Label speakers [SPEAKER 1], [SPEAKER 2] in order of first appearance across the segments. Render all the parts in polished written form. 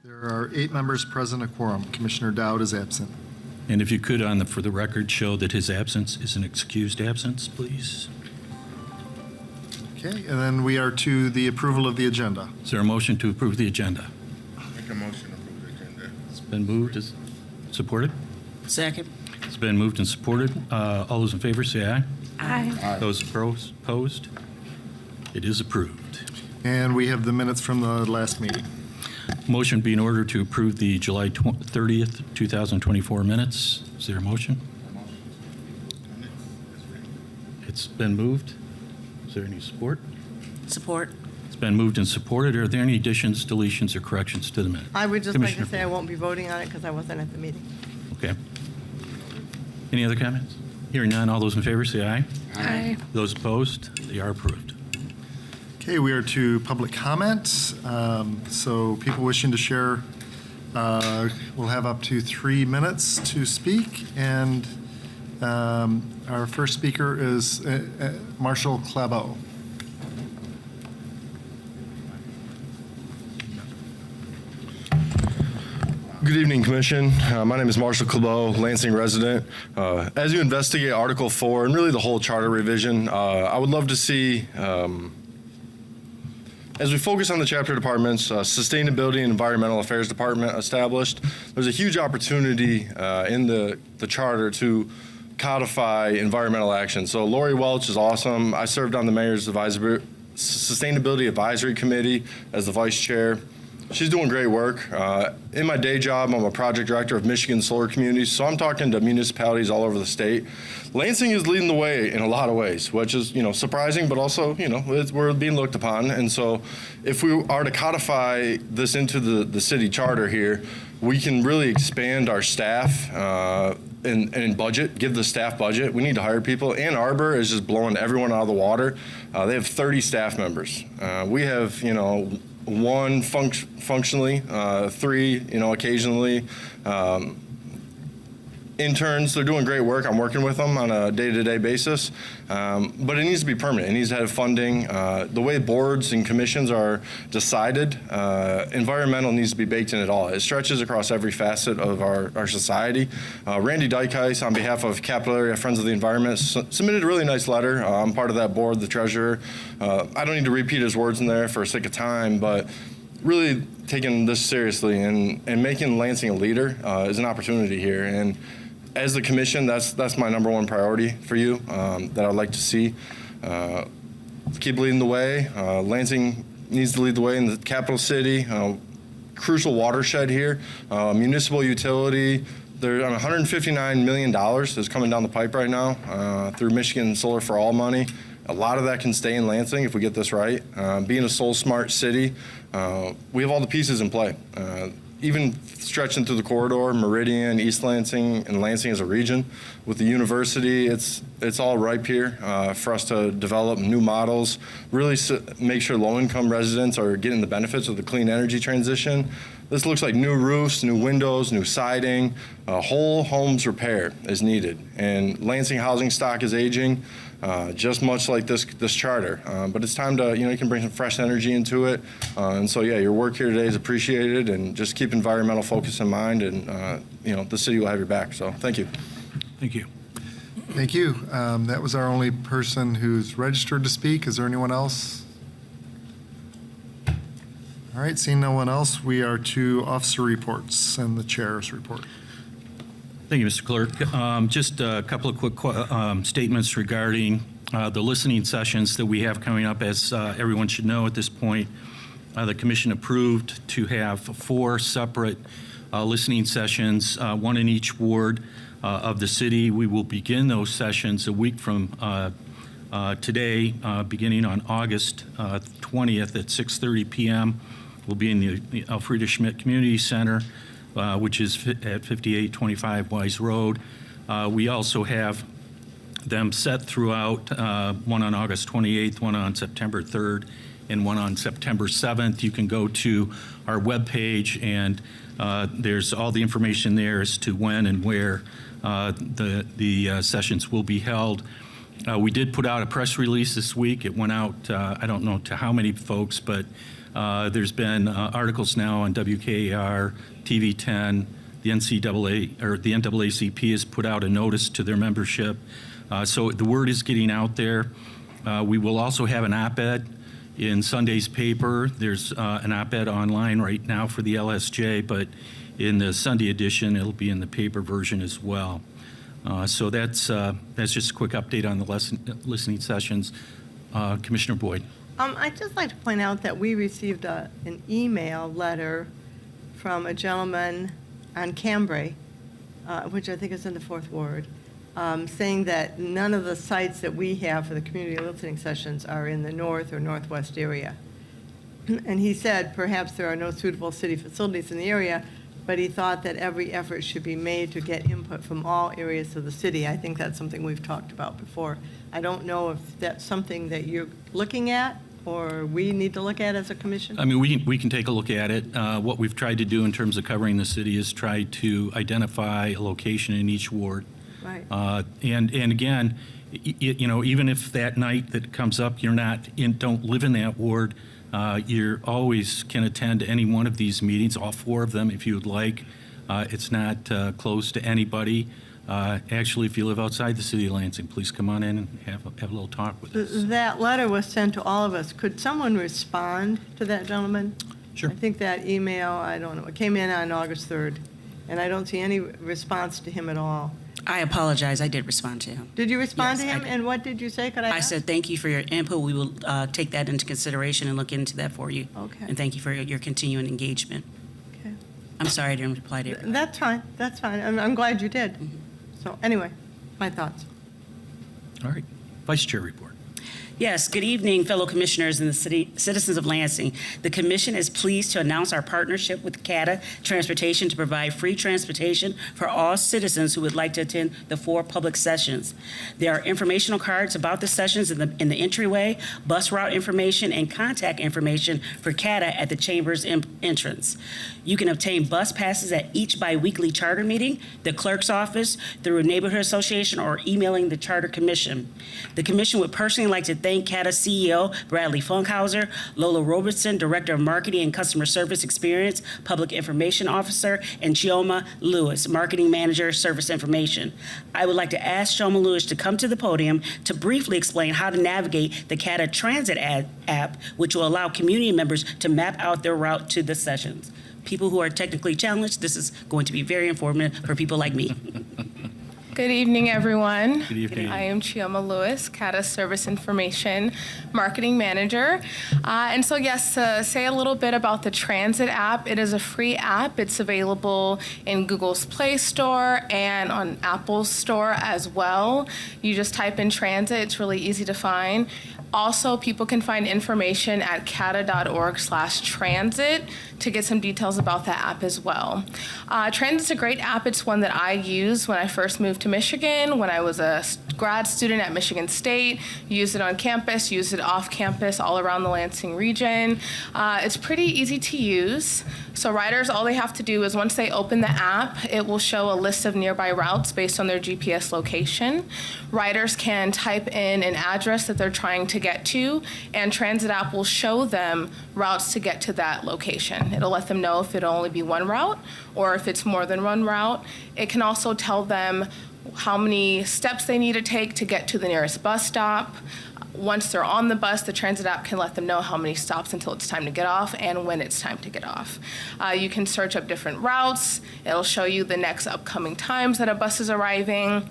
[SPEAKER 1] There are 8 members present, a quorum. Commissioner Dowd is absent.
[SPEAKER 2] And if you could, for the record, show that his absence is an excused absence, please.
[SPEAKER 1] Okay, and then we are to the approval of the agenda.
[SPEAKER 2] Is there a motion to approve the agenda?
[SPEAKER 3] Make a motion to approve the agenda.
[SPEAKER 2] It's been moved. Is supported?
[SPEAKER 4] Second.
[SPEAKER 2] It's been moved and supported. All those in favor say aye.
[SPEAKER 4] Aye.
[SPEAKER 2] Those opposed? It is approved.
[SPEAKER 1] And we have the minutes from the last meeting.
[SPEAKER 2] Motion be in order to approve the July 30th, 2024 minutes. Is there a motion? It's been moved. Is there any support?
[SPEAKER 4] Support.
[SPEAKER 2] It's been moved and supported. Are there any additions, deletions, or corrections to the minutes?
[SPEAKER 5] I would just like to
[SPEAKER 2] Commissioner
[SPEAKER 5] say I won't be voting on it because I wasn't at the meeting.
[SPEAKER 2] Okay. Any other comments? Hearing none, all those in favor say aye.
[SPEAKER 4] Aye.
[SPEAKER 2] Those opposed, they are approved.
[SPEAKER 1] Okay, we are to public comment. So people wishing to share will have up to 3 minutes to speak. And our first speaker is Marshall Clabo.
[SPEAKER 6] Good evening, Commission. My name is Marshall Clabo, Lansing resident. As you investigate Article 4 and really the whole charter revision, I would love to see, as we focus on the chapter departments, Sustainability and Environmental Affairs Department established, there's a huge opportunity in the charter to codify environmental action. So Lori Welch is awesome. I served on the Mayor's Sustainability Advisory Committee as the vice chair. She's doing great work. In my day job, I'm a project director of Michigan Solar Communities, so I'm talking to municipalities all over the state. Lansing is leading the way in a lot of ways, which is, surprising, but also, we're being looked upon. And so if we are to codify this into the city charter here, we can really expand our staff and budget, give the staff budget. We need to hire people. Ann Arbor is just blowing everyone out of the water. They have 30 staff members. We have, one functionally, 3, occasionally. Interns, they're doing great work. I'm working with them on a day-to-day basis, but it needs to be permanent. It needs to have funding. The way boards and commissions are decided, environmental needs to be baked in it all. It stretches across every facet of our society. Randy Dykeheis, on behalf of Capital Area Friends of the Environment, submitted a really nice letter. I'm part of that board, the treasurer. I don't need to repeat his words in there for sake of time, but really taking this seriously and making Lansing a leader is an opportunity here. And as the commission, that's my #1 priority for you that I'd like to see. Keep leading the way. Lansing needs to lead the way in the capital city. Crucial watershed here. Municipal utility. There's $159 million that's coming down the pipe right now through Michigan Solar for All money. A lot of that can stay in Lansing if we get this right. Being a soul smart city, we have all the pieces in play. Even stretching through the corridor, Meridian, East Lansing, and Lansing as a region. With the university, it's all ripe here for us to develop new models, really make sure low-income residents are getting the benefits of the clean energy transition. This looks like new roofs, new windows, new siding, whole homes repair is needed. And Lansing housing stock is aging, just much like this charter. But it's time to, you can bring some fresh energy into it. And so, yeah, your work here today is appreciated, and just keep environmental focus in mind, and, the city will have your back. So thank you.
[SPEAKER 2] Thank you.
[SPEAKER 1] Thank you. That was our only person who's registered to speak. Is there anyone else? All right, seeing no one else, we are to officer reports and the chair's report.
[SPEAKER 2] Thank you, Mr. Clerk. Just a couple of quick statements regarding the listening sessions that we have coming up. As everyone should know at this point, the commission approved to have 4 separate listening sessions, 1 in each ward of the city. We will begin those sessions a week from today, beginning on August 20th at 6:30 p.m. We'll be in the Elfrida Schmidt Community Center, which is at 5825 Wise Road. We also have them set throughout, one on August 28th, one on September 3rd, and one on September 7th. You can go to our webpage, and there's all the information there as to when and where the sessions will be held. We did put out a press release this week. It went out, I don't know to how many folks, but there's been articles now on WKAR, TV 10, the NCAA, or the NAACP has put out a notice to their membership. So the word is getting out there. We will also have an op-ed in Sunday's paper. There's an op-ed online right now for the LSJ, but in the Sunday edition, it'll be in the paper version as well. So that's just a quick update on the listening sessions. Commissioner Boyd.
[SPEAKER 5] I'd just like to point out that we received an email letter from a gentleman on Cambrai, which I think is in the 4th Ward, saying that none of the sites that we have for the community listening sessions are in the north or northwest area. And he said perhaps there are no suitable city facilities in the area, but he thought that every effort should be made to get input from all areas of the city. I think that's something we've talked about before. I don't know if that's something that you're looking at or we need to look at as a commission.
[SPEAKER 2] I mean, we can take a look at it. What we've tried to do in terms of covering the city is try to identify a location in each ward.
[SPEAKER 5] Right.
[SPEAKER 2] And again, you know, even if that night that comes up, you're not don't live in that ward, you always can attend any one of these meetings, all 4 of them if you would like. It's not closed to anybody. Actually, if you live outside the city of Lansing, please come on in and have a little talk with us.
[SPEAKER 5] That letter was sent to all of us. Could someone respond to that gentleman?
[SPEAKER 2] Sure.
[SPEAKER 5] I think that email, I don't know, it came in on August 3rd, and I don't see any response to him at all.
[SPEAKER 4] I apologize. I did respond to him.
[SPEAKER 5] Did you respond to
[SPEAKER 4] Yes, I
[SPEAKER 5] him?
[SPEAKER 4] did.
[SPEAKER 5] And what did you say? Could I
[SPEAKER 4] I
[SPEAKER 5] ask?
[SPEAKER 4] said, thank you for your input. We will take that into consideration and look into that for you.
[SPEAKER 5] Okay.
[SPEAKER 4] And thank you for your continuing engagement.
[SPEAKER 5] Okay.
[SPEAKER 4] I'm sorry I didn't reply to you.
[SPEAKER 5] That's fine, that's fine. I'm glad you did.
[SPEAKER 4] Mm-hmm.
[SPEAKER 5] So anyway, my thoughts.
[SPEAKER 2] All right. Vice Chair report.
[SPEAKER 4] Yes, good evening, fellow commissioners and the citizens of Lansing. The commission is pleased to announce our partnership with CATA Transportation to provide free transportation for all citizens who would like to attend the 4 public sessions. There are informational cards about the sessions in the entryway, bus route information, and contact information for CATA at the chamber's entrance. You can obtain bus passes at each biweekly charter meeting, the clerk's office, through a neighborhood association, or emailing the charter commission. The commission would personally like to thank CATA CEO Bradley Funkhauser, Lola Robertson, Director of Marketing and Customer Service Experience, Public Information Officer, and Chioma Lewis, Marketing Manager, Service Information. I would like to ask Chioma Lewis to come to the podium to briefly explain how to navigate the CATA Transit app, which will allow community members to map out their route to the sessions. People who are technically challenged, this is going to be very informative for people like me.
[SPEAKER 7] Good evening, everyone.
[SPEAKER 2] Good evening.
[SPEAKER 7] I am Chioma Lewis, CATA Service Information Marketing Manager. And so, yes, to say a little bit about the Transit app, it is a free app. It's available in Google's Play Store and on Apple's Store as well. You just type in Transit. It's really easy to find. Also, people can find information at cata.org/transit to get some details about that app as well. Transit's a great app. It's one that I used when I first moved to Michigan, when I was a grad student at Michigan State. Used it on campus, used it off campus, all around the Lansing region. It's pretty easy to use. So riders, all they have to do is once they open the app, it will show a list of nearby routes based on their GPS location. Riders can type in an address that they're trying to get to, and Transit app will show them routes to get to that location. It'll let them know if it'll only be one route or if it's more than one route. It can also tell them how many steps they need to take to get to the nearest bus stop. Once they're on the bus, the Transit app can let them know how many stops until it's time to get off and when it's time to get off. You can search up different routes. It'll show you the next upcoming times that a bus is arriving.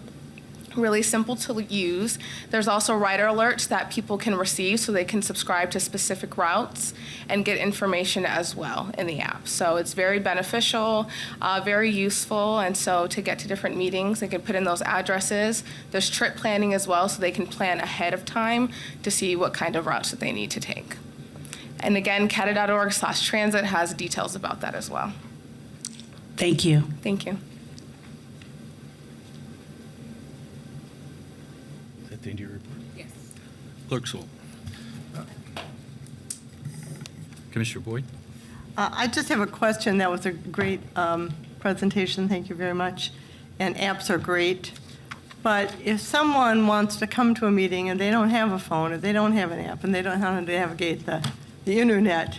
[SPEAKER 7] Really simple to use. There's also rider alerts that people can receive so they can subscribe to specific routes and get information as well in the app. So it's very beneficial, very useful, and so to get to different meetings, they can put in those addresses. There's trip planning as well, so they can plan ahead of time to see what kind of routes that they need to take. And again, cata.org/transit has details about that as well.
[SPEAKER 4] Thank you.
[SPEAKER 7] Thank you.
[SPEAKER 2] Is that the end of your report?
[SPEAKER 4] Yes.
[SPEAKER 2] Clerk Swope. Commissioner Boyd?
[SPEAKER 5] I just have a question. That was a great presentation. Thank you very much. And apps are great. But if someone wants to come to a meeting and they don't have a phone, or they don't have an app, and they don't know how to navigate the internet,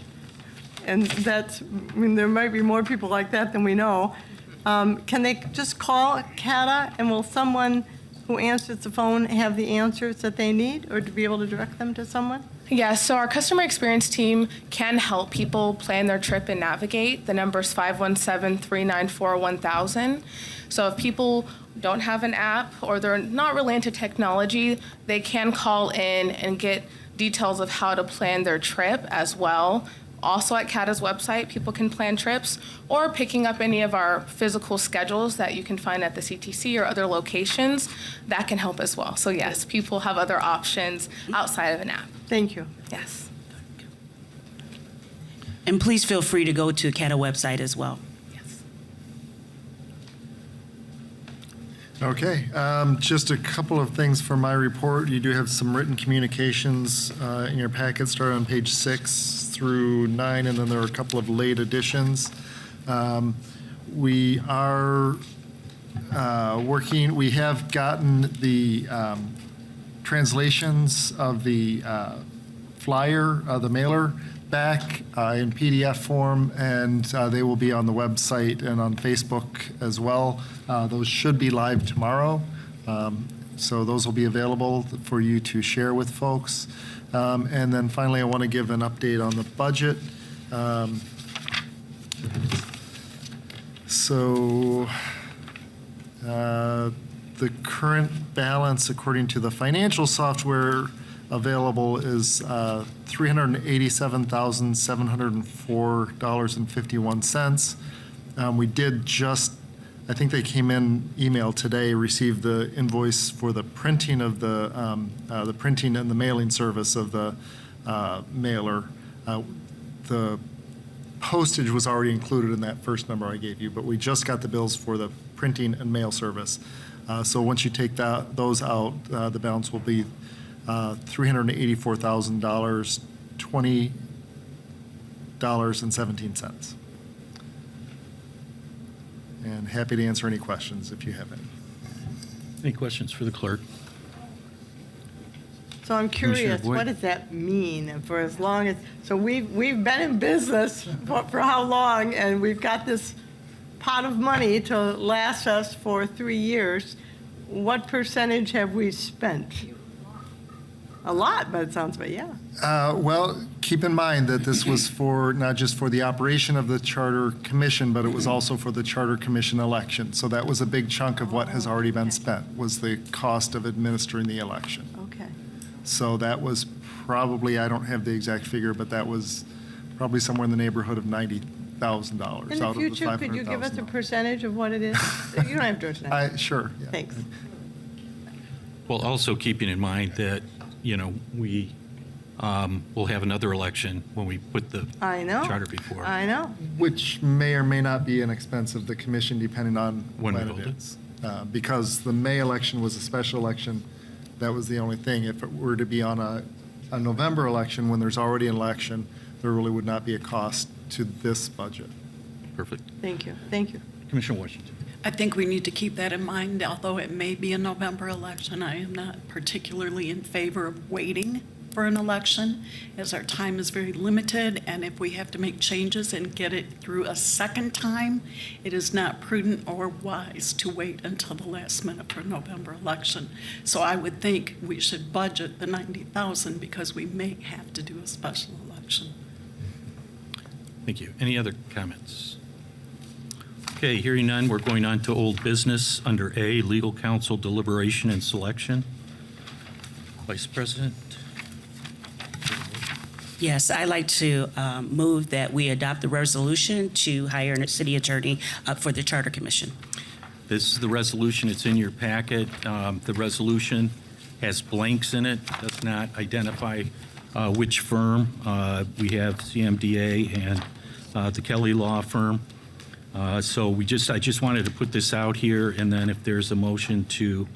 [SPEAKER 5] and that's, I mean, there might be more people like that than we know, can they just call CATA, and will someone who answers the phone have the answers that they need, or to be able to direct them to someone?
[SPEAKER 7] Yeah, so our customer experience team can help people plan their trip and navigate. The number is 517-394-1000. So if people don't have an app or they're not really into technology, they can call in and get details of how to plan their trip as well. Also at CATA's website, people can plan trips, or picking up any of our physical schedules that you can find at the CTC or other locations. That can help as well. So yes, people have other options outside of an app.
[SPEAKER 5] Thank you.
[SPEAKER 7] Yes.
[SPEAKER 4] And please feel free to go to CATA website as well.
[SPEAKER 7] Yes.
[SPEAKER 1] Okay, just a couple of things for my report. You do have some written communications in your packet, starting on page 6 through 9, and then there are a couple of late additions. We are working, we have gotten the translations of the flyer, the mailer, back in PDF form, and they will be on the website and on Facebook as well. Those should be live tomorrow, so those will be available for you to share with folks. And then finally, I want to give an update on the budget. The current balance, according to the financial software available, is $387,704.51. We did just, I think they came in email today, received the invoice for the printing of the printing and the mailing service of the mailer. The postage was already included in that first number I gave you, but we just got the bills for the printing and mail service. So once you take those out, the balance will be $384,000, $20.17. And happy to answer any questions if you have any.
[SPEAKER 2] Any questions for the clerk?
[SPEAKER 5] So I'm
[SPEAKER 2] Commissioner
[SPEAKER 5] curious,
[SPEAKER 2] Boyd?
[SPEAKER 5] what does that mean for as long as, so we've been in business for how long, and we've got this pot of money to last us for 3 years. What percentage have we spent? A lot, but it sounds, but yeah.
[SPEAKER 1] Well, keep in mind that this was for, not just for the operation of the Charter Commission, but it was also for the Charter Commission election. So that was a big chunk of what has already been spent, was the cost of administering the election.
[SPEAKER 5] Okay.
[SPEAKER 1] So that was probably, I don't have the exact figure, but that was probably somewhere in the neighborhood of $90,000
[SPEAKER 5] In
[SPEAKER 1] out
[SPEAKER 5] the
[SPEAKER 1] of the
[SPEAKER 5] future, could you give us a
[SPEAKER 1] $500,000.
[SPEAKER 5] percentage of what it is? You don't have to do it tonight.
[SPEAKER 1] Sure, yeah.
[SPEAKER 5] Thanks.
[SPEAKER 2] Well, also keeping in mind that, you know, we will have another election when we put the
[SPEAKER 5] I know.
[SPEAKER 2] charter before.
[SPEAKER 5] I know.
[SPEAKER 1] Which may or may not be an expense of the commission, depending on
[SPEAKER 2] When
[SPEAKER 1] when
[SPEAKER 2] we
[SPEAKER 1] it
[SPEAKER 2] hold it.
[SPEAKER 1] is. Because the May election was a special election, that was the only thing. If it were to be on a November election, when there's already an election, there really would not be a cost to this budget.
[SPEAKER 2] Perfect.
[SPEAKER 5] Thank you. Thank you.
[SPEAKER 2] Commissioner Washington.
[SPEAKER 8] I think we need to keep that in mind, although it may be a November election. I am not particularly in favor of waiting for an election, as our time is very limited, and if we have to make changes and get it through a second time, it is not prudent or wise to wait until the last minute for a November election. So I would think we should budget the $90,000 because we may have to do a special election.
[SPEAKER 2] Thank you. Any other comments? Okay, hearing none, we're going on to old business under A, legal counsel deliberation and selection. Vice President?
[SPEAKER 4] Yes, I'd like to move that we adopt the resolution to hire a city attorney for the Charter Commission.
[SPEAKER 2] This is the resolution. It's in your packet. The resolution has blanks in it, does not identify which firm. We have CMDA and the Kelly Law Firm. So I just wanted to put this out here, and then if there's a motion to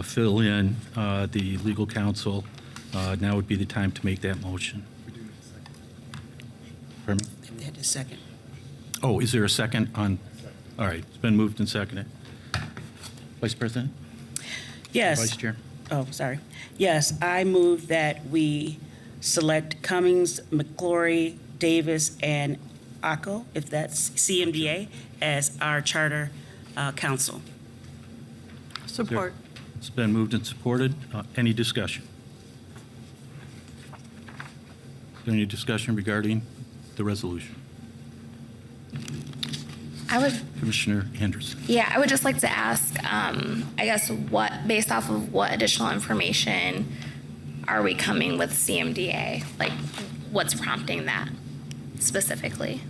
[SPEAKER 2] fill in the legal counsel, now would be the time to make that motion. Pardon me?
[SPEAKER 4] If they had a second.
[SPEAKER 2] Oh, is there a second on? All right, it's been moved and seconded. Vice President?
[SPEAKER 4] Yes.
[SPEAKER 2] Vice Chair?
[SPEAKER 4] Oh, sorry. Yes, I move that we select Cummings, McClory, Davis, and Acco, if that's CMDA, as our charter council.
[SPEAKER 5] Support.
[SPEAKER 2] It's been moved and supported. Any discussion? Any discussion regarding the resolution?
[SPEAKER 9] I would,
[SPEAKER 2] Commissioner Henderson.
[SPEAKER 9] yeah, I would just like to ask, I guess, based off of what additional information are we coming with CMDA? Like, what's prompting that specifically?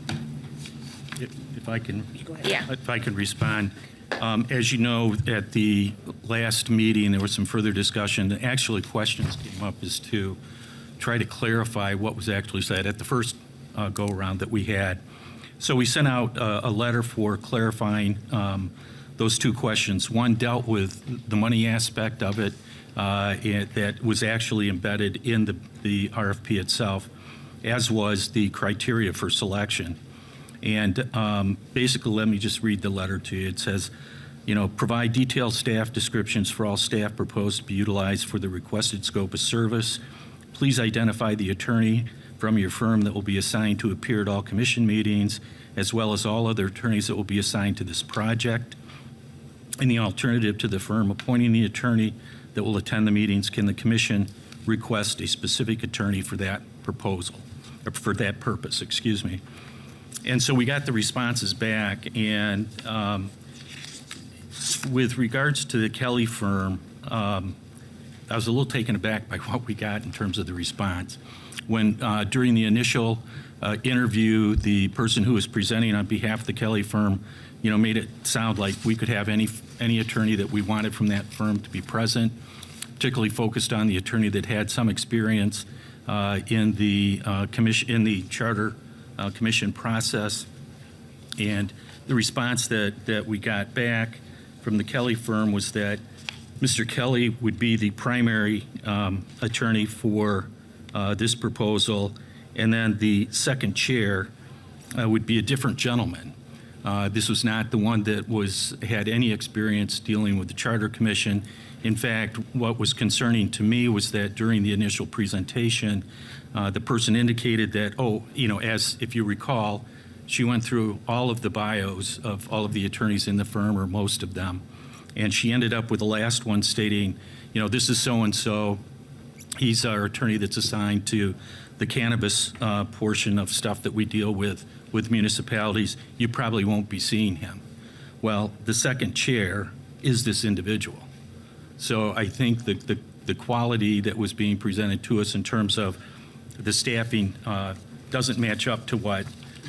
[SPEAKER 2] If I can,
[SPEAKER 4] Go ahead.
[SPEAKER 9] Yeah.
[SPEAKER 2] if I can respond. As you know, at the last meeting, there was some further discussion. Actually, questions came up as to try to clarify what was actually said at the first go-around that we had. So we sent out a letter for clarifying those two questions. One dealt with the money aspect of it that was actually embedded in the RFP itself, as was the criteria for selection. And basically, let me just read the letter to you. It says, provide detailed staff descriptions for all staff proposed to be utilized for the requested scope of service. Please identify the attorney from your firm that will be assigned to appear at all commission meetings, as well as all other attorneys that will be assigned to this project. In the alternative to the firm appointing the attorney that will attend the meetings, can the commission request a specific attorney for that proposal, or for that purpose, excuse me. And so we got the responses back, and with regards to the Kelly firm, I was a little taken aback by what we got in terms of the response. When during the initial interview, the person who was presenting on behalf of the Kelly firm, made it sound like we could have any attorney that we wanted from that firm to be present, particularly focused on the attorney that had some experience in the charter commission process. And the response that we got back from the Kelly firm was that Mr. Kelly would be the primary attorney for this proposal, and then the second chair would be a different gentleman. This was not the one that had any experience dealing with the Charter Commission. In fact, what was concerning to me was that during the initial presentation, the person indicated that, as if you recall, she went through all of the bios of all of the attorneys in the firm, or most of them, and she ended up with the last one stating, this is so-and-so. He's our attorney that's assigned to the cannabis portion of stuff that we deal with municipalities. You probably won't be seeing him. Well, the second chair is this individual. So I think the quality that was being presented to us in terms of the staffing doesn't match up to what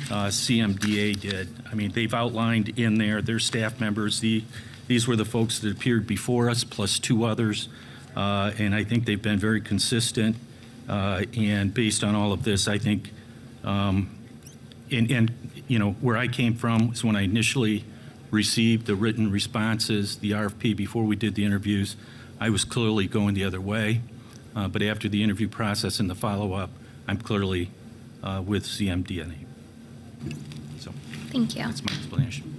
[SPEAKER 2] CMDA did. I mean, they've outlined in there their staff members. These were the folks that appeared before us, plus two others. And I think they've been very consistent. And based on all of this, I think, where I came from was when I initially received the written responses, the RFP, before we did the interviews, I was clearly going the other way. But after the interview process and the follow-up, I'm clearly with CMDNA. So
[SPEAKER 9] Thank you.
[SPEAKER 2] that's my explanation.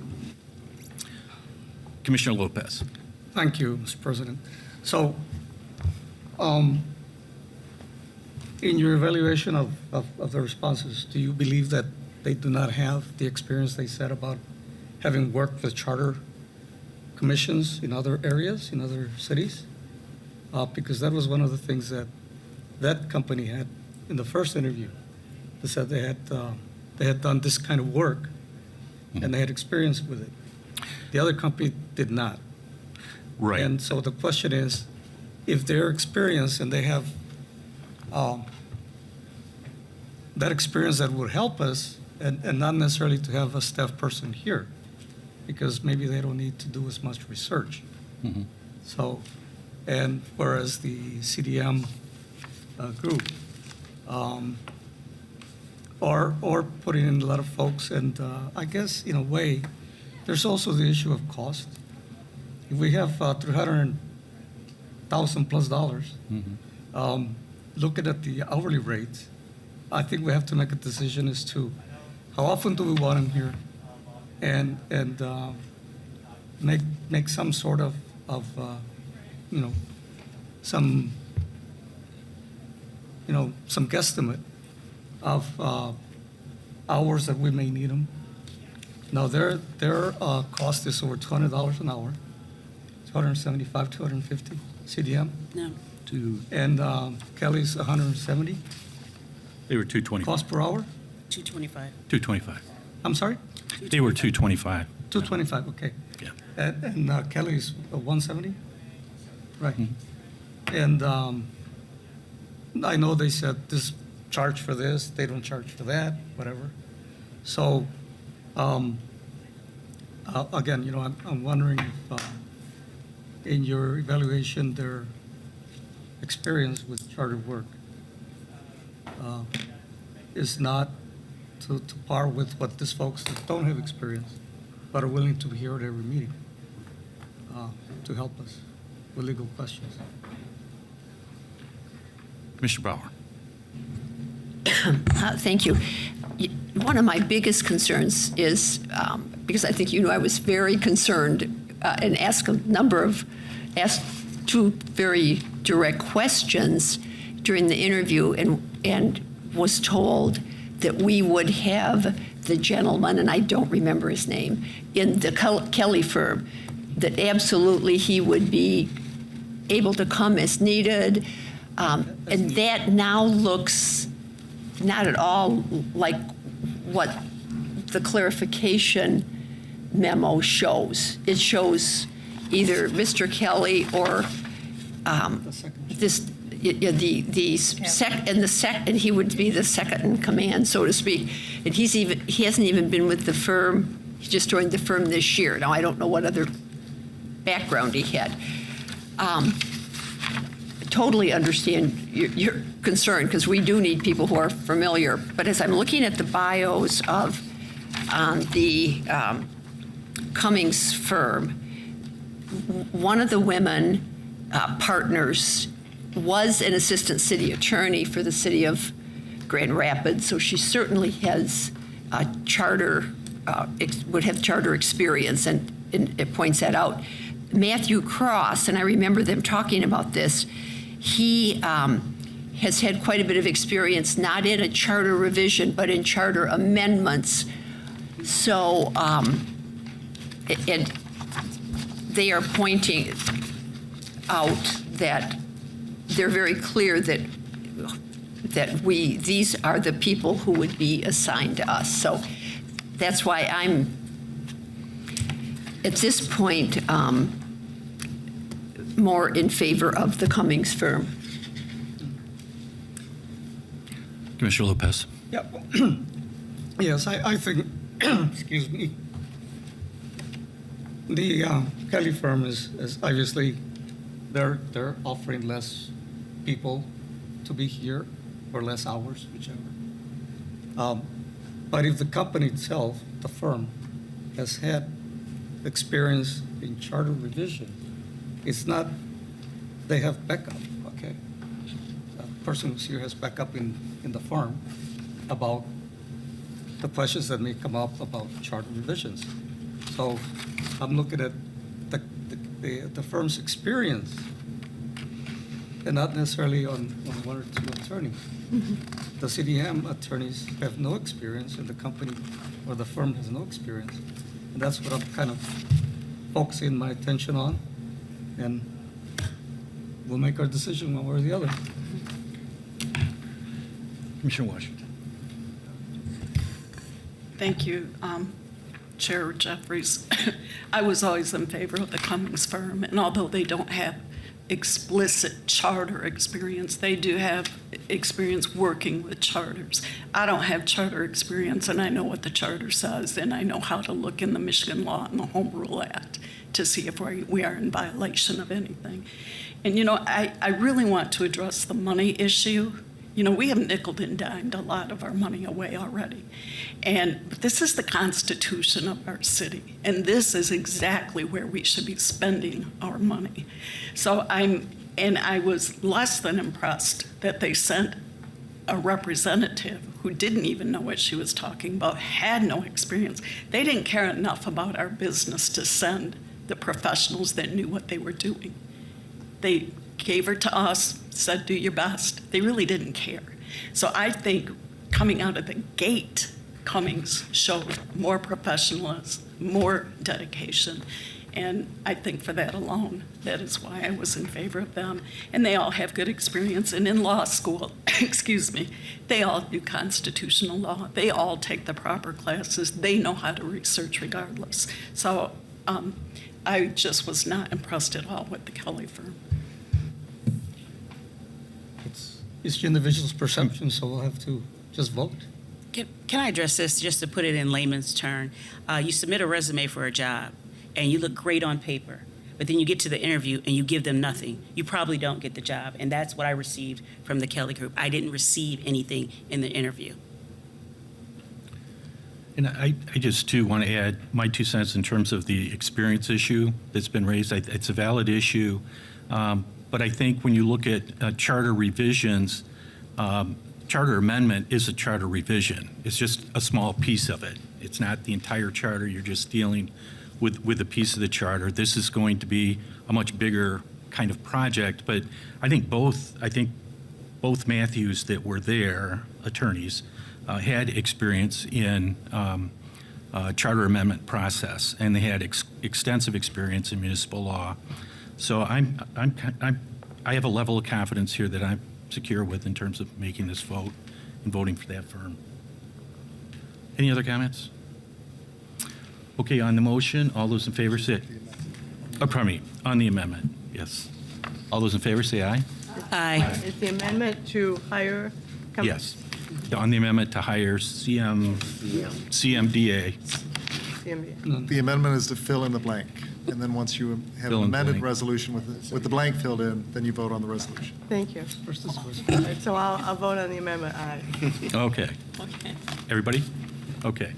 [SPEAKER 2] Commissioner Lopez.
[SPEAKER 10] Thank you, Mr. President. So, in your evaluation of the responses, do you believe that they do not have the experience they said about having worked with charter commissions in other areas, in other cities? Because that was one of the things that company had in the first interview. They said they had done this kind of work, and they had experience with it. The other company did not.
[SPEAKER 2] Right.
[SPEAKER 10] And so the question is, if they're experienced and they have that experience that would help us, and not necessarily to have a staff person here, because maybe they don't need to do as much research.
[SPEAKER 2] Mm-hmm.
[SPEAKER 10] So, and whereas the CDM group, or putting in a lot of folks, and I guess in a way, there's also the issue of cost. If we have $300,000 plus, looking at the hourly rates, I think we have to make a decision as to how often do we want them here, and make some sort of some, some guesstimate of hours that we may need them. Now, their cost is over $200 an hour, 275, 250 CDM,
[SPEAKER 4] No.
[SPEAKER 10] and Kelly's 170
[SPEAKER 2] They were 225.
[SPEAKER 10] cost per hour.
[SPEAKER 4] 225.
[SPEAKER 2] 225.
[SPEAKER 10] I'm sorry,
[SPEAKER 2] They were 225.
[SPEAKER 10] 225. Okay.
[SPEAKER 2] Yeah.
[SPEAKER 10] And Kelly's 170, right?
[SPEAKER 2] Mm-hmm.
[SPEAKER 10] And I know they said this charge for this, they don't charge for that, whatever. So, again, I'm wondering if, in your evaluation, their experience with charter work is not to par with what these folks that don't have experience, but are willing to be here at every meeting to help us with legal questions.
[SPEAKER 2] Commissioner Bauer.
[SPEAKER 11] Thank you. One of my biggest concerns is, because I think I was very concerned and asked two very direct questions during the interview and was told that we would have the gentleman, and I don't remember his name, in the Kelly firm, that absolutely he would be able to come as needed. And that now looks not at all like what the clarification memo shows. It shows either Mr. Kelly or and he would be the second in command, so to speak. And he hasn't even been with the firm. He just joined the firm this year. Now I don't know what other background he had. Totally understand your concern, because we do need people who are familiar. But as I'm looking at the bios of the Cummings firm, one of the women partners was an assistant city attorney for the city of Grand Rapids, so she certainly has would have charter experience, and it points that out. Matthew Cross, and I remember them talking about this, he has had quite a bit of experience, not in a charter revision, but in charter amendments. So, and they are pointing out that they're very clear that these are the people who would be assigned to us. So that's why I'm, at this point, more in favor of the Cummings firm.
[SPEAKER 2] Commissioner Lopez.
[SPEAKER 10] Yeah. Yes, I think, excuse me, the Kelly firm is obviously, they're offering less people to be here, or less hours, whichever. But if the company itself, the firm, has had experience in charter revision, it's not, they have backup, okay? The person who's here has backup in the firm about the questions that may come up about charter revisions. So I'm looking at the firm's experience and not necessarily on one or two attorneys. Mm-hmm. The CDM attorneys have no experience, and the company or the firm has no experience. And that's what I'm kind of focusing my attention on, and we'll make our decision one way or the other.
[SPEAKER 2] Commissioner Washington.
[SPEAKER 8] Thank you, Chair Jeffries. I was always in favor of the Cummings firm, and although they don't have explicit charter experience, they do have experience working with charters. I don't have charter experience, and I know what the charter says, and I know how to look in the Michigan law and the Home Rule Act to see if we are in violation of anything. And, I really want to address the money issue. We have nickeled and dimed a lot of our money away already. But this is the constitution of our city, and this is exactly where we should be spending our money. So I was less than impressed that they sent a representative who didn't even know what she was talking about, had no experience. They didn't care enough about our business to send the professionals that knew what they were doing. They gave her to us, said, do your best. They really didn't care. So I think coming out of the gate, Cummings showed more professionalism, more dedication. And I think for that alone, that is why I was in favor of them. And they all have good experience. And in law school, excuse me, they all do constitutional law. They all take the proper classes. They know how to research regardless. So I just was not impressed at all with the Kelly firm.
[SPEAKER 10] It's the individual's perception, so we'll have to just vote.
[SPEAKER 4] Can I address this just to put it in layman's term? You submit a resume for a job and you look great on paper, but then you get to the interview and you give them nothing. You probably don't get the job. And that's what I received from the Kelly Group. I didn't receive anything in the interview.
[SPEAKER 2] And I just, too, want to add my 2 cents in terms of the experience issue that's been raised. It's a valid issue. But I think when you look at charter revisions, charter amendment is a charter revision. It's just a small piece of it. It's not the entire charter. You're just dealing with a piece of the charter. This is going to be a much bigger kind of project. But I think both Matthews that were there, attorneys, had experience in charter amendment process, and they had extensive experience in municipal law. So I have a level of confidence here that I'm secure with in terms of making this vote and voting for that firm. Any other comments? Okay, on the motion, all those in favor say, pardon me, on the amendment, yes. All those in favor say aye.
[SPEAKER 4] Aye.
[SPEAKER 5] Is the amendment to hire?
[SPEAKER 2] Yes. On the amendment to hire CMDA.
[SPEAKER 5] CMBA.
[SPEAKER 1] The amendment is to fill in the blank. And then once you have
[SPEAKER 2] Fill
[SPEAKER 1] an
[SPEAKER 2] in the
[SPEAKER 1] amended
[SPEAKER 2] blank.
[SPEAKER 1] resolution with the blank filled in, then you vote on the resolution.
[SPEAKER 5] Thank you.
[SPEAKER 10] First is first.
[SPEAKER 5] All right, so I'll vote on the amendment, aye.
[SPEAKER 2] Okay.
[SPEAKER 8] Okay.
[SPEAKER 2] Everybody? Okay.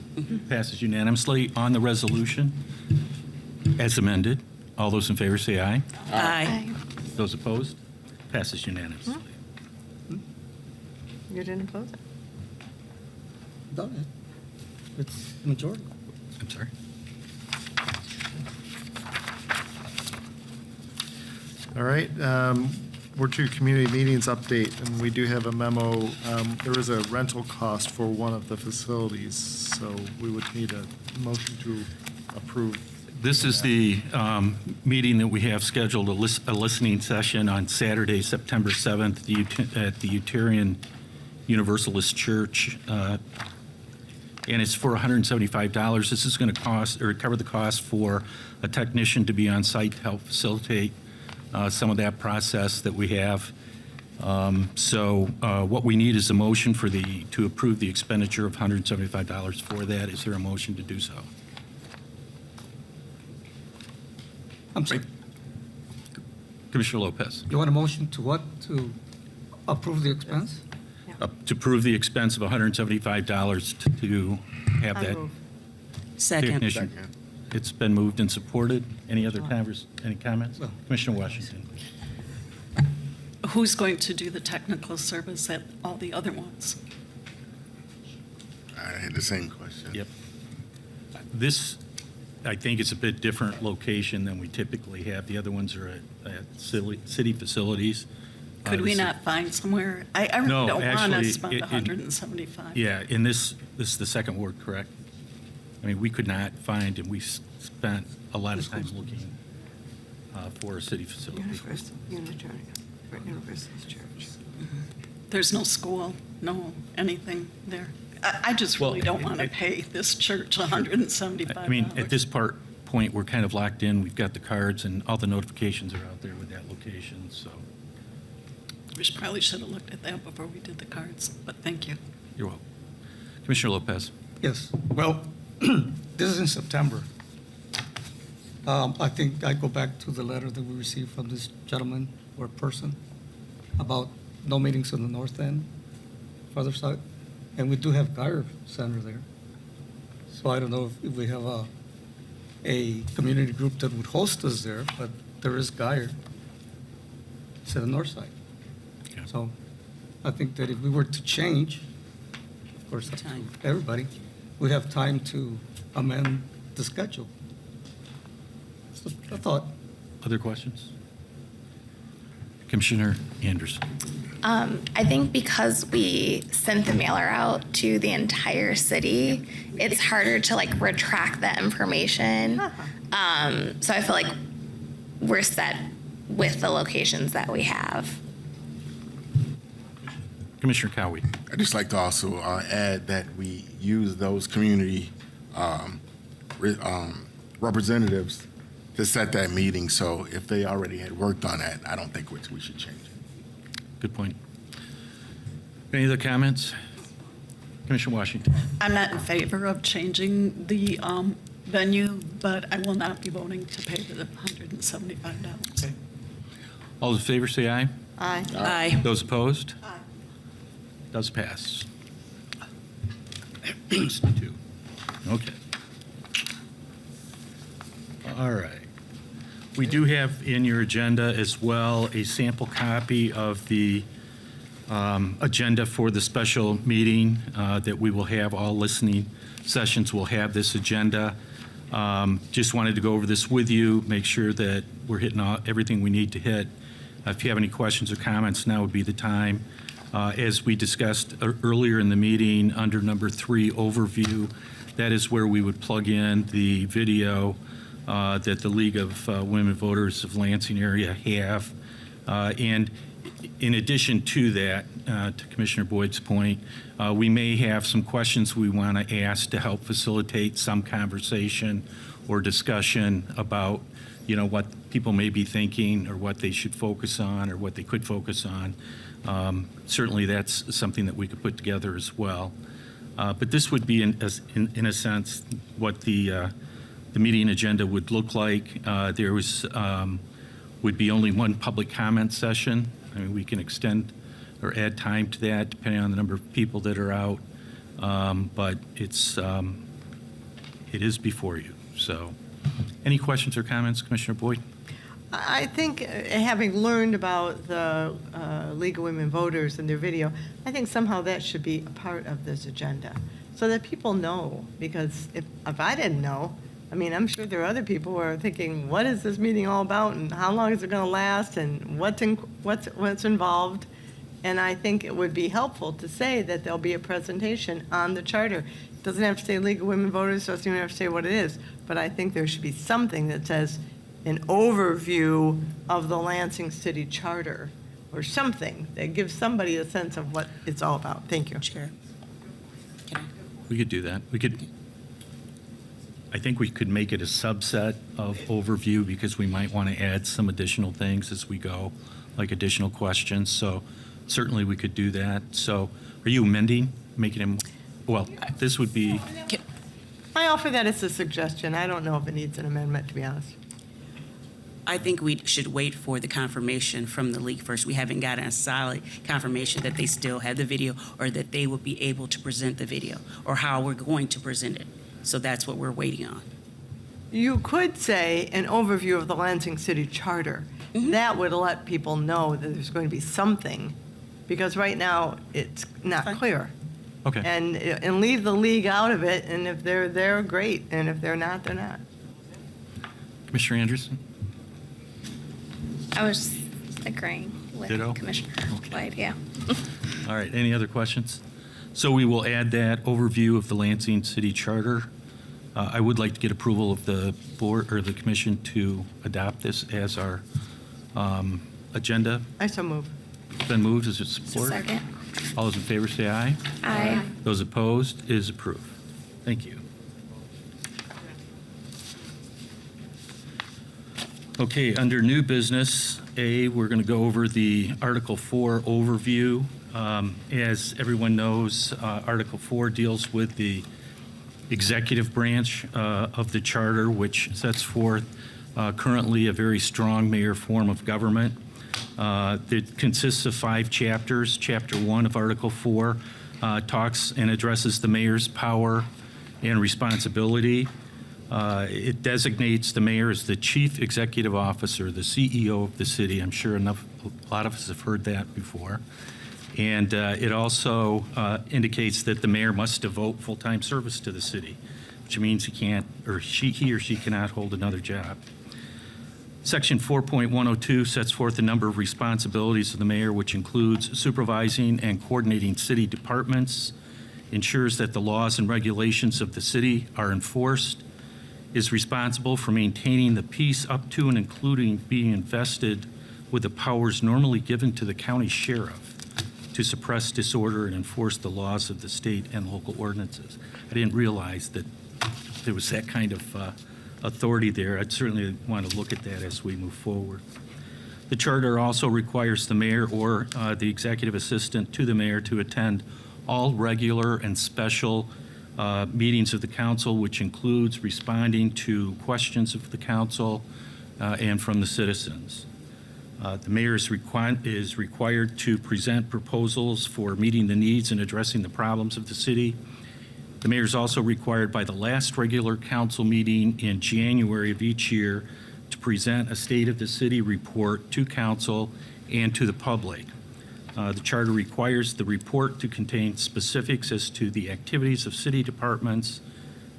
[SPEAKER 2] Passes unanimously. On the resolution, as amended, all those in favor say aye.
[SPEAKER 4] Aye.
[SPEAKER 2] Those opposed? Passes unanimously.
[SPEAKER 5] You didn't oppose it?
[SPEAKER 10] Done it. It's majority.
[SPEAKER 2] I'm sorry.
[SPEAKER 1] All right, we're to community meetings update, and we do have a memo. There is a rental cost for one of the facilities, so we would need a motion to approve.
[SPEAKER 2] This is the meeting that we have scheduled, a listening session on Saturday, September 7th, at the Unitarian Universalist Church, and it's for $175. This is going to cover the cost for a technician to be on site to help facilitate some of that process that we have. So what we need is a motion to approve the expenditure of $175 for that. Is there a motion to do so?
[SPEAKER 10] I'm sorry.
[SPEAKER 2] Commissioner Lopez.
[SPEAKER 10] You want a motion to what? To approve the expense?
[SPEAKER 2] To approve the expense of $175 to have
[SPEAKER 5] I
[SPEAKER 2] that
[SPEAKER 5] move.
[SPEAKER 4] Second.
[SPEAKER 2] technician. It's been moved and supported. Any other any comments?
[SPEAKER 10] No.
[SPEAKER 2] Commissioner Washington.
[SPEAKER 8] Who's going to do the technical service at all the other ones?
[SPEAKER 3] I had the same question.
[SPEAKER 2] Yep. This, I think, is a bit different location than we typically have. The other ones are at city facilities.
[SPEAKER 8] Could we
[SPEAKER 2] This-
[SPEAKER 8] not find somewhere? I really
[SPEAKER 2] No,
[SPEAKER 8] don't want to
[SPEAKER 2] actually,
[SPEAKER 8] spend
[SPEAKER 2] it-
[SPEAKER 8] 175.
[SPEAKER 2] Yeah, in this is the second ward, correct? I mean, we could not find, and we spent a lot of time looking for a city facility.
[SPEAKER 5] Unitarian, for Universalist Church.
[SPEAKER 8] There's no school, no anything there. I just
[SPEAKER 2] Well,
[SPEAKER 8] really don't want to pay this church $175.
[SPEAKER 2] I mean, at this point, we're kind of locked in. We've got the cards, and all the notifications are out there with that location, so
[SPEAKER 8] We probably should have looked at that before we did the cards, but thank you.
[SPEAKER 2] you're welcome. Commissioner Lopez.
[SPEAKER 10] Yes. Well, this is in September. I think I go back to the letter that we received from this gentleman or person about no meetings on the north end, further side. And we do have Geyer Center there. So I don't know if we have a community group that would host us there, but there is Geyer. It's at the north side.
[SPEAKER 2] Yeah.
[SPEAKER 10] So I think that if we were to change, of course, up to
[SPEAKER 4] Time.
[SPEAKER 10] everybody, we have time to amend the schedule. So I thought,
[SPEAKER 2] Other questions? Commissioner Anderson.
[SPEAKER 9] I think because we sent the mailer out to the entire city, it's harder to like retract that information. So I feel like we're set with the locations that we have.
[SPEAKER 2] Commissioner Cowie.
[SPEAKER 3] I'd just like to also add that we use those community representatives to set that meeting. So if they already had worked on that, I don't think we should change it.
[SPEAKER 2] Good point. Any other comments? Commissioner Washington.
[SPEAKER 8] I'm not in favor of changing the venue, but I will not be voting to pay the $175.
[SPEAKER 2] All those in favor say aye.
[SPEAKER 5] Aye.
[SPEAKER 4] Aye.
[SPEAKER 2] Those opposed? Aye. Does pass. 2. Okay. All right. We do have in your agenda as well a sample copy of the agenda for the special meeting that we will have. All listening sessions will have this agenda. Just wanted to go over this with you, make sure that we're hitting everything we need to hit. If you have any questions or comments, now would be the time. As we discussed earlier in the meeting, under number 3, overview, that is where we would plug in the video that the League of Women Voters of Lansing area have. And in addition to that, to Commissioner Boyd's point, we may have some questions we want to ask to help facilitate some conversation or discussion about, what people may be thinking or what they should focus on or what they could focus on. Certainly that's something that we could put together as well. But this would be, in a sense, what the meeting agenda would look like. There would be only one public comment session. I mean, we can extend or add time to that depending on the number of people that are out. But it is before you. So any questions or comments, Commissioner Boyd?
[SPEAKER 5] I think, having learned about the League of Women Voters and their video, I think somehow that should be a part of this agenda, so that people know, because if I didn't know, I mean, I'm sure there are other people who are thinking, what is this meeting all about, and how long is it going to last, and what's involved? And I think it would be helpful to say that there'll be a presentation on the charter. It doesn't have to say League of Women Voters, doesn't even have to say what it is, but I think there should be something that says an overview of the Lansing City Charter, or something that gives somebody a sense of what it's all about. Thank you.
[SPEAKER 4] Chair.
[SPEAKER 2] We could do that. I think we could make it a subset of overview because we might want to add some additional things as we go, like additional questions. So certainly we could do that. So are you amending, making it, well, this would be,
[SPEAKER 5] I offer that as a suggestion. I don't know if it needs an amendment, to be honest.
[SPEAKER 4] I think we should wait for the confirmation from the league first. We haven't gotten a solid confirmation that they still have the video or that they will be able to present the video or how we're going to present it. So that's what we're waiting on.
[SPEAKER 5] You could say an overview of the Lansing City Charter. That would let people know that there's going to be something, because right now it's not clear.
[SPEAKER 2] okay.
[SPEAKER 5] And leave the league out of it, and if they're there, great, and if they're not, they're not.
[SPEAKER 2] Commissioner Anderson?
[SPEAKER 9] I was agreeing with
[SPEAKER 2] Ditto?
[SPEAKER 9] Commissioner Boyd, yeah.
[SPEAKER 2] All right, any other questions? So we will add that overview of the Lansing City Charter. I would like to get approval of the board or the commission to adopt this as our agenda.
[SPEAKER 5] I so move.
[SPEAKER 2] It's been moved. Is it support?
[SPEAKER 9] Second.
[SPEAKER 2] All those in favor say aye.
[SPEAKER 9] Aye.
[SPEAKER 2] Those opposed, it is approved. Thank you. Okay, under new business, we're going to go over the Article 4 overview. As everyone knows, Article 4 deals with the executive branch of the charter, which sets forth currently a very strong mayor form of government. It consists of 5 chapters. Chapter 1 of Article 4 talks and addresses the mayor's power and responsibility. It designates the mayor as the chief executive officer, the CEO of the city. I'm sure a lot of us have heard that before. And it also indicates that the mayor must devote full-time service to the city, which means he or she cannot hold another job. Section 4.102 sets forth a number of responsibilities of the mayor, which includes supervising and coordinating city departments, ensures that the laws and regulations of the city are enforced, is responsible for maintaining the peace up to and including being invested with the powers normally given to the county sheriff to suppress disorder and enforce the laws of the state and local ordinances. I didn't realize that there was that kind of authority there. I'd certainly want to look at that as we move forward. The charter also requires the mayor or the executive assistant to the mayor to attend all regular and special meetings of the council, which includes responding to questions of the council and from the citizens. The mayor is required to present proposals for meeting the needs and addressing the problems of the city. The mayor is also required by the last regular council meeting in January of each year to present a state of the city report to council and to the public. The charter requires the report to contain specifics as to the activities of city departments,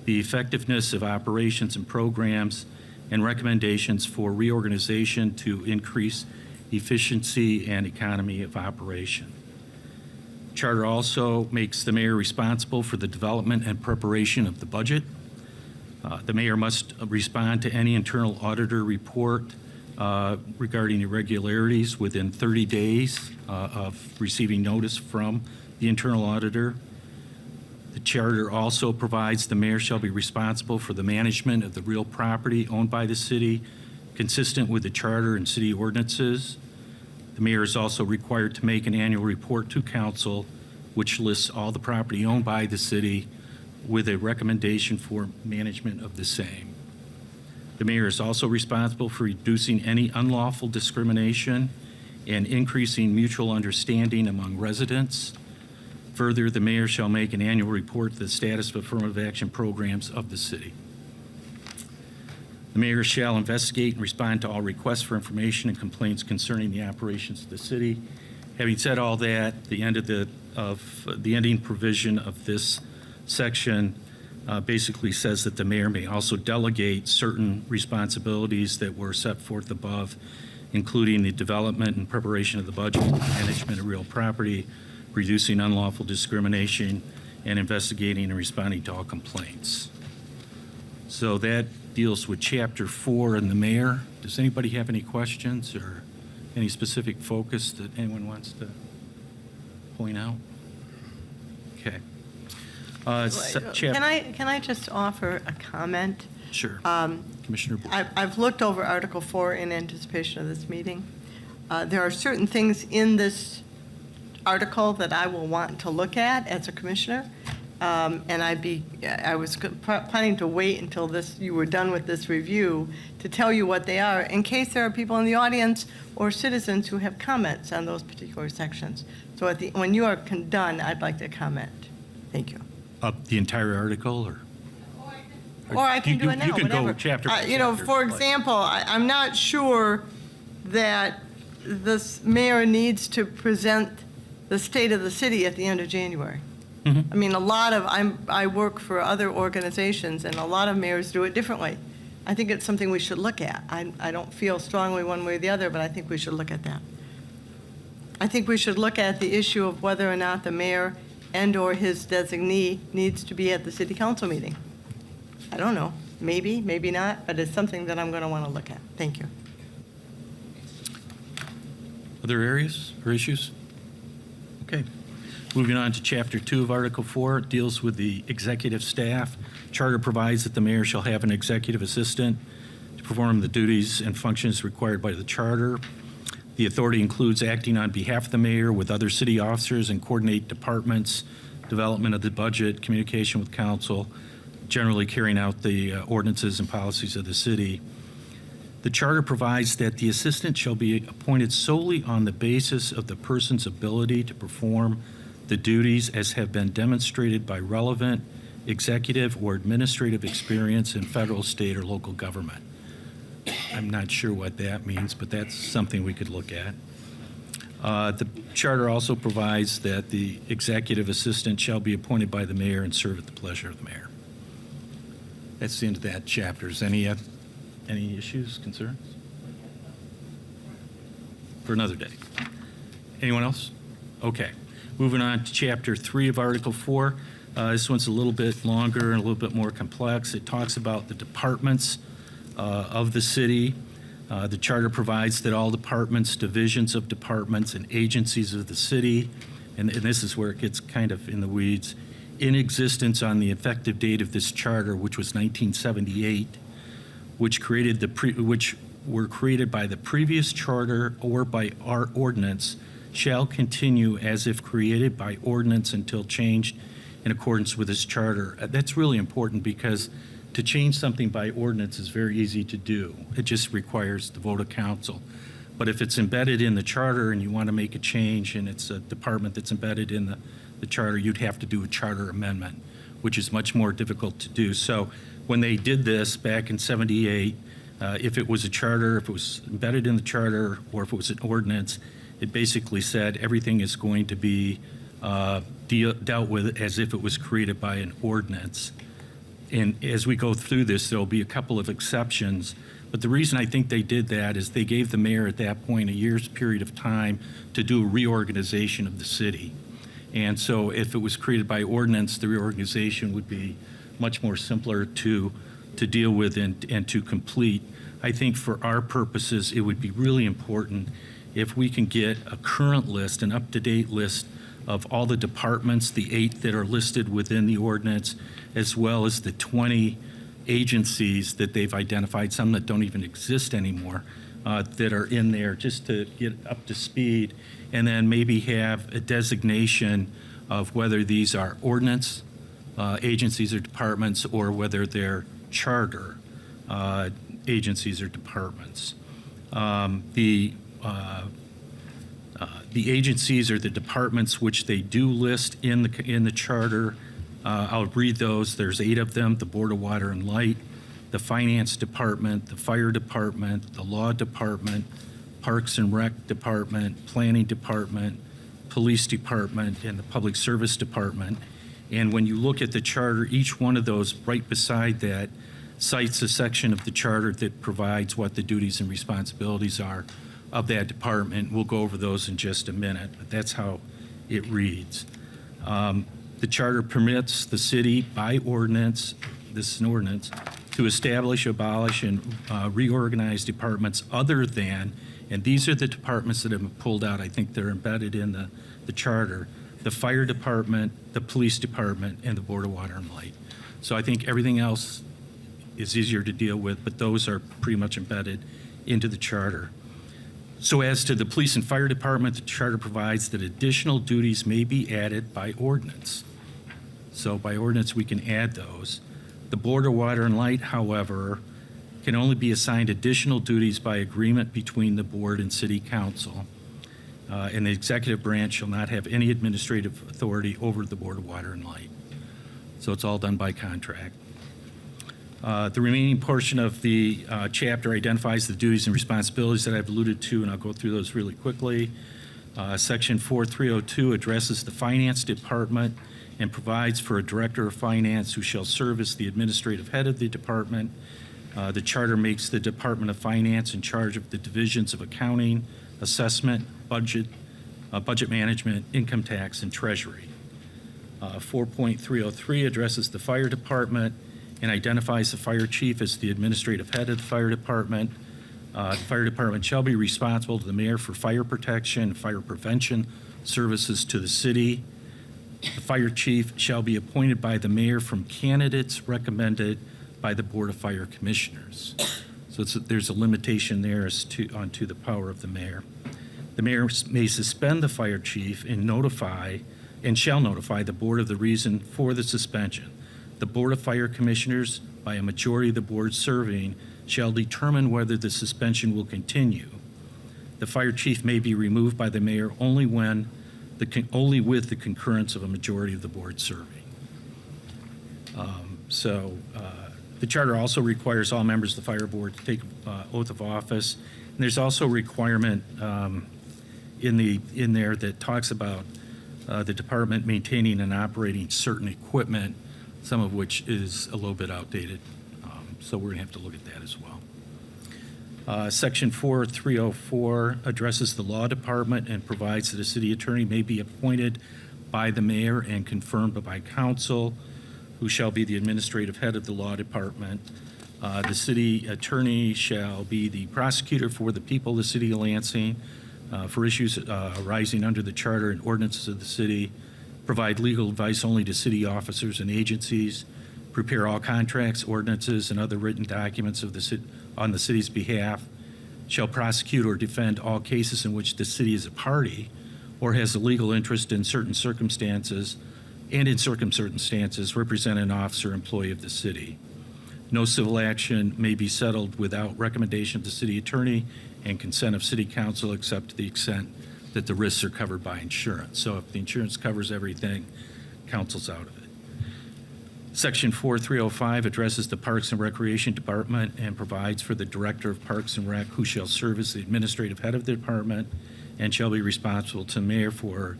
[SPEAKER 2] the effectiveness of operations and programs, and recommendations for reorganization to increase efficiency and economy of operation. Charter also makes the mayor responsible for the development and preparation of the budget. The mayor must respond to any internal auditor report regarding irregularities within 30 days of receiving notice from the internal auditor. The charter also provides the mayor shall be responsible for the management of the real property owned by the city, consistent with the charter and city ordinances. The mayor is also required to make an annual report to council, which lists all the property owned by the city with a recommendation for management of the same. The mayor is also responsible for reducing any unlawful discrimination and increasing mutual understanding among residents. Further, the mayor shall make an annual report to the status of affirmative action programs of the city. The mayor shall investigate and respond to all requests for information and complaints concerning the operations of the city. Having said all that, the ending provision of this section basically says that the mayor may also delegate certain responsibilities that were set forth above, including the development and preparation of the budget, management of real property, reducing unlawful discrimination, and investigating and responding to all complaints. So that deals with Chapter 4 and the mayor. Does anybody have any questions or any specific focus that anyone wants to point out? Okay.
[SPEAKER 5] Can I just offer a comment?
[SPEAKER 2] Sure. Commissioner Boyd.
[SPEAKER 5] I've looked over Article 4 in anticipation of this meeting. There are certain things in this article that I will want to look at as a commissioner, and I was planning to wait until you were done with this review to tell you what they are, in case there are people in the audience or citizens who have comments on those particular sections. So when you are done, I'd like to comment. Thank you.
[SPEAKER 2] The entire article, or
[SPEAKER 5] I can do it now,
[SPEAKER 2] You can
[SPEAKER 5] whatever.
[SPEAKER 2] go chapter by
[SPEAKER 5] You know,
[SPEAKER 2] chapter,
[SPEAKER 5] for
[SPEAKER 2] but-
[SPEAKER 5] example, I'm not sure that this mayor needs to present the state of the city at the end of January. I mean, I work for other organizations, and a lot of mayors do it differently. I think it's something we should look at. I don't feel strongly one way or the other, but I think we should look at that. I think we should look at the issue of whether or not the mayor and/or his designee needs to be at the city council meeting. I don't know, maybe, maybe not, but it's something that I'm going to want to look at. Thank you.
[SPEAKER 2] Other areas or issues? Okay. Moving on to Chapter 2 of Article 4, it deals with the executive staff. Charter provides that the mayor shall have an executive assistant to perform the duties and functions required by the charter. The authority includes acting on behalf of the mayor with other city officers and coordinate departments, development of the budget, communication with council, generally carrying out the ordinances and policies of the city. The charter provides that the assistant shall be appointed solely on the basis of the person's ability to perform the duties as have been demonstrated by relevant executive or administrative experience in federal, state, or local government. I'm not sure what that means, but that's something we could look at. The charter also provides that the executive assistant shall be appointed by the mayor and serve at the pleasure of the mayor. That's the end of that chapter. Is any issues, concerns? for another day. Anyone else? Okay. Moving on to Chapter 3 of Article 4. This one's a little bit longer and a little bit more complex. It talks about the departments of the city. The charter provides that all departments, divisions of departments, and agencies of the city, and this is where it gets kind of in the weeds, in existence on the effective date of this charter, which was 1978, which were created by the previous charter or by our ordinance, shall continue as if created by ordinance until changed in accordance with this charter. That's really important because to change something by ordinance is very easy to do. It just requires the vote of council. But if it's embedded in the charter and you want to make a change and it's a department that's embedded in the charter, you'd have to do a charter amendment, which is much more difficult to do. So when they did this back in 78, if it was a charter, if it was embedded in the charter, or if it was an ordinance, it basically said everything is going to be dealt with as if it was created by an ordinance. And as we go through this, there'll be a couple of exceptions. But the reason I think they did that is they gave the mayor at that point a year's period of time to do a reorganization of the city. And so if it was created by ordinance, the reorganization would be much more simpler to deal with and to complete. I think for our purposes, it would be really important if we can get a current list, an up-to-date list of all the departments, the 8 that are listed within the ordinance, as well as the 20 agencies that they've identified, some that don't even exist anymore, that are in there, just to get up to speed, and then maybe have a designation of whether these are ordinance agencies or departments, or whether they're charter agencies or departments. The agencies or the departments which they do list in the charter, I'll read those. There's 8 of them: the Board of Water and Light, the Finance Department, the Fire Department, the Law Department, Parks and Rec Department, Planning Department, Police Department, and the Public Service Department. And when you look at the charter, each one of those right beside that cites a section of the charter that provides what the duties and responsibilities are of that department. We'll go over those in just a minute, but that's how it reads. The charter permits the city by ordinance, this is an ordinance, to establish, abolish, and reorganize departments other than, and these are the departments that have been pulled out, I think they're embedded in the charter, the Fire Department, the Police Department, and the Board of Water and Light. So I think everything else is easier to deal with, but those are pretty much embedded into the charter. So as to the Police and Fire Department, the charter provides that additional duties may be added by ordinance. So by ordinance, we can add those. The Board of Water and Light, however, can only be assigned additional duties by agreement between the board and city council. And the executive branch shall not have any administrative authority over the Board of Water and Light. So it's all done by contract. The remaining portion of the chapter identifies the duties and responsibilities that I've alluded to, and I'll go through those really quickly. Section 4302 addresses the Finance Department and provides for a Director of Finance who shall serve as the administrative head of the department. The charter makes the Department of Finance in charge of the divisions of accounting, assessment, budget management, income tax, and treasury. 4.303 addresses the Fire Department and identifies the fire chief as the administrative head of the fire department. The fire department shall be responsible to the mayor for fire protection, fire prevention services to the city. The fire chief shall be appointed by the mayor from candidates recommended by the Board of Fire Commissioners. So there's a limitation there as to the power of the mayor. The mayor may suspend the fire chief and shall notify the board of the reason for the suspension. The Board of Fire Commissioners, by a majority of the board serving, shall determine whether the suspension will continue. The fire chief may be removed by the mayor only with the concurrence of a majority of the board serving. The charter also requires all members of the fire board to take oath of office. And there's also a requirement in there that talks about the department maintaining and operating certain equipment, some of which is a little bit outdated. So we're going to have to look at that as well. Section 4304 addresses the law department and provides that a city attorney may be appointed by the mayor and confirmed by council, who shall be the administrative head of the law department. The city attorney shall be the prosecutor for the people of the city of Lansing for issues arising under the charter and ordinances of the city, provide legal advice only to city officers and agencies, prepare all contracts, ordinances, and other written documents of the on the city's behalf, shall prosecute or defend all cases in which the city is a party or has a legal interest in certain circumstances, and in circumstances represent an officer or employee of the city. No civil action may be settled without recommendation of the city attorney and consent of city council, except to the extent that the risks are covered by insurance. So if the insurance covers everything, council's out of it. Section 4305 addresses the Parks and Recreation Department and provides for the Director of Parks and Rec, who shall serve as the administrative head of the department and shall be responsible to the mayor for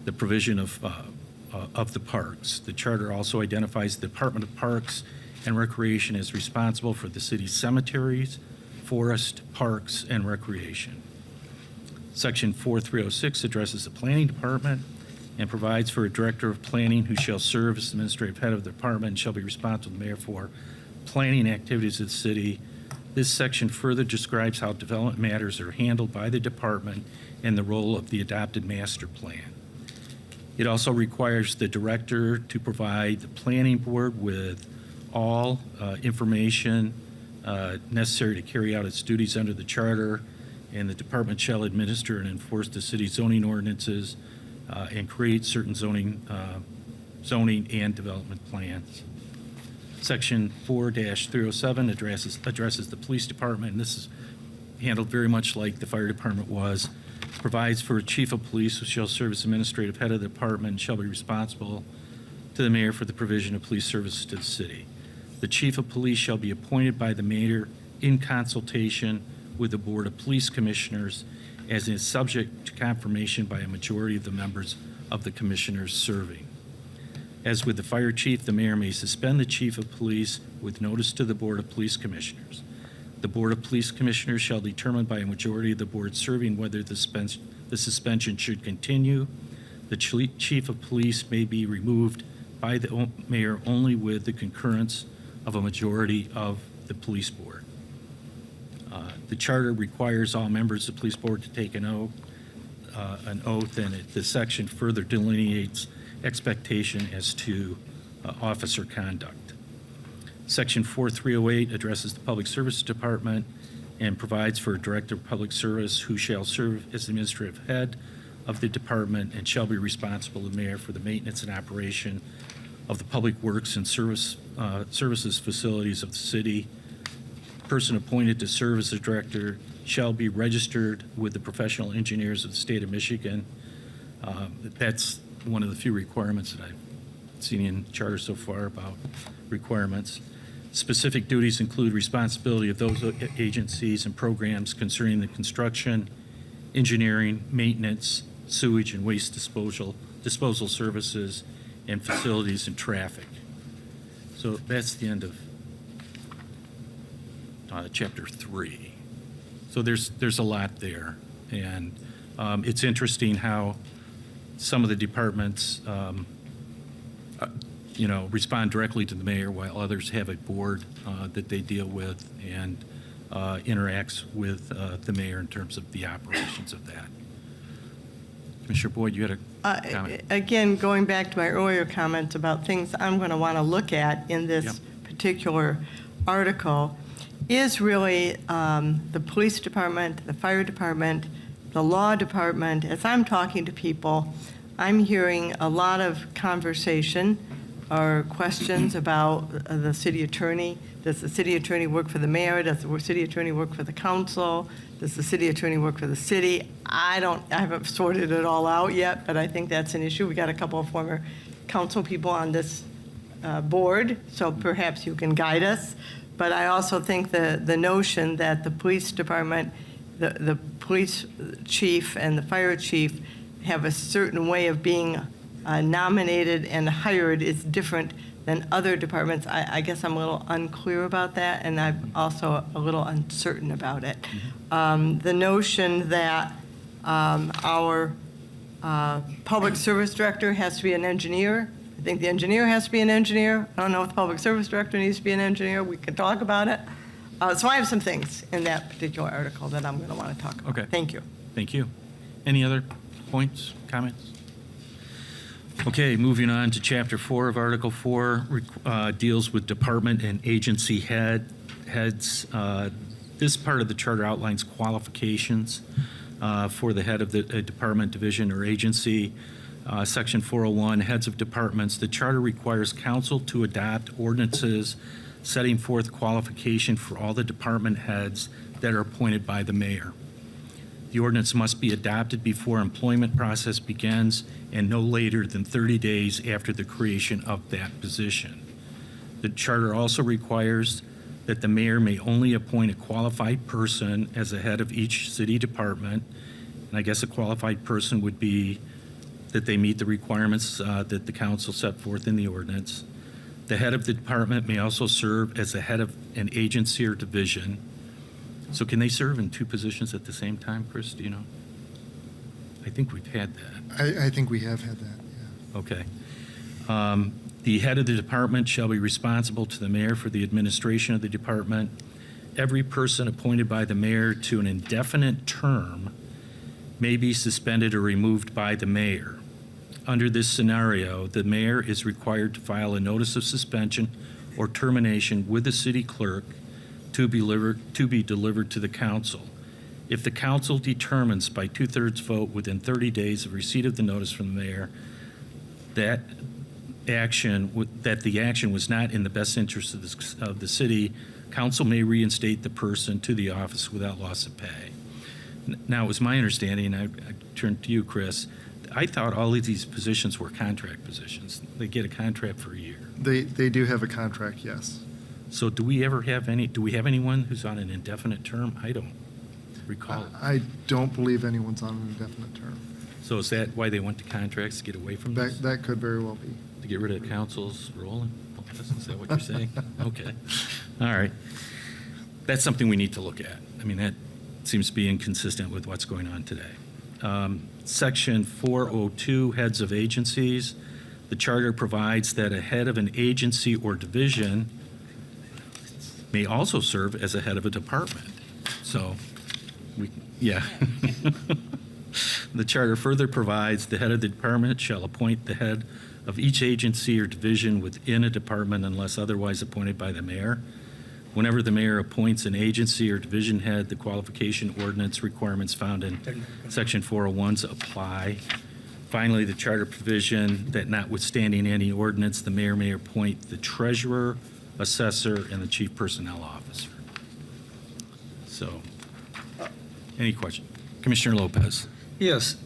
[SPEAKER 2] the provision of the parks. The charter also identifies the Department of Parks and Recreation as responsible for the city's cemeteries, forest, parks, and recreation. Section 4306 addresses the Planning Department and provides for a Director of Planning who shall serve as the administrative head of the department and shall be responsible to the mayor for planning activities of the city. This section further describes how development matters are handled by the department and the role of the adopted master plan. It also requires the director to provide the planning board with all information necessary to carry out its duties under the charter, and the department shall administer and enforce the city's zoning ordinances and create certain zoning and development plans. Section 4-307 addresses the police department, and this is handled very much like the fire department was. Provides for a chief of police who shall serve as administrative head of the department and shall be responsible to the mayor for the provision of police services to the city. The chief of police shall be appointed by the mayor in consultation with the Board of Police Commissioners, as is subject to confirmation by a majority of the members of the commissioners serving. As with the fire chief, the mayor may suspend the chief of police with notice to the Board of Police Commissioners. The Board of Police Commissioners shall determine by a majority of the board serving whether the suspension should continue. The chief of police may be removed by the mayor only with the concurrence of a majority of the police board. The charter requires all members of the police board to take an oath, and the section further delineates expectation as to officer conduct. Section 4308 addresses the Public Service Department and provides for a Director of Public Service who shall serve as the administrative head of the department and shall be responsible to the mayor for the maintenance and operation of the public works and services facilities of the city. Person appointed to serve as the director shall be registered with the professional engineers of the state of Michigan. That's one of the few requirements that I've seen in charter so far about requirements. Specific duties include responsibility of those agencies and programs concerning the construction, engineering, maintenance, sewage and waste disposal services, and facilities and traffic. So that's the end of Chapter 3. So there's a lot there, and it's interesting how some of the departments respond directly to the mayor, while others have a board that they deal with and interacts with the mayor in terms of the operations of that. Commissioner Boyd, you had a comment?
[SPEAKER 5] Again, going back to my earlier comments about things I'm going to want to look at in this particular article is really the police department, the fire department, the law department. As I'm talking to people, I'm hearing a lot of conversation or questions about the city attorney. Does the city attorney work for the mayor? Does the city attorney work for the council? Does the city attorney work for the city? I haven't sorted it all out yet, but I think that's an issue. We got a couple of former council people on this board, so perhaps you can guide us. But I also think the notion that the police department, the police chief and the fire chief have a certain way of being nominated and hired is different than other departments. I guess I'm a little unclear about that, and I'm also a little uncertain about it. The notion that our public service director has to be an engineer. I think the engineer has to be an engineer. I don't know if the public service director needs to be an engineer. We can talk about it. So I have some things in that particular article that I'm going to want to talk about.
[SPEAKER 2] Okay.
[SPEAKER 5] Thank you.
[SPEAKER 2] Thank you. Any other points, comments? Okay, moving on to Chapter 4 of Article 4, deals with department and agency heads. This part of the charter outlines qualifications for the head of the department, division, or agency. Section 401, heads of departments. The charter requires council to adopt ordinances setting forth qualification for all the department heads that are appointed by the mayor. The ordinance must be adopted before employment process begins and no later than 30 days after the creation of that position. The charter also requires that the mayor may only appoint a qualified person as the head of each city department. And I guess a qualified person would be that they meet the requirements that the council set forth in the ordinance. The head of the department may also serve as the head of an agency or division. So can they serve in two positions at the same time, Chris? Do you know? I think we've had that.
[SPEAKER 1] I think we have had that, yeah.
[SPEAKER 2] Okay. The head of the department shall be responsible to the mayor for the administration of the department. Every person appointed by the mayor to an indefinite term may be suspended or removed by the mayor. Under this scenario, the mayor is required to file a notice of suspension or termination with the city clerk to be delivered to the council. If the council determines by 2/3 vote within 30 days of receipt of the notice from the mayor that the action was not in the best interest of the city, council may reinstate the person to the office without loss of pay. Now, it was my understanding, I turn to you, Chris, I thought all of these positions were contract positions. They get a contract for a year.
[SPEAKER 1] They do have a contract, yes.
[SPEAKER 2] So do we have anyone who's on an indefinite term? I don't recall.
[SPEAKER 1] I don't believe anyone's on an indefinite term.
[SPEAKER 2] So is that why they went to contracts, to get away from this?
[SPEAKER 1] That could very well be.
[SPEAKER 2] To get rid of the council's role? Is that what you're saying? Okay. All right. That's something we need to look at. I mean, that seems to be inconsistent with what's going on today. Section 402, heads of agencies. The charter provides that a head of an agency or division may also serve as a head of a department. So, yeah. The charter further provides the head of the department shall appoint the head of each agency or division within a department unless otherwise appointed by the mayor. Whenever the mayor appoints an agency or division head, the qualification ordinance requirements found in Section 401s apply. Finally, the charter provision that notwithstanding any ordinance, the mayor may appoint the treasurer, assessor, and the chief personnel officer. So, any question? Commissioner Lopez.
[SPEAKER 10] Yes,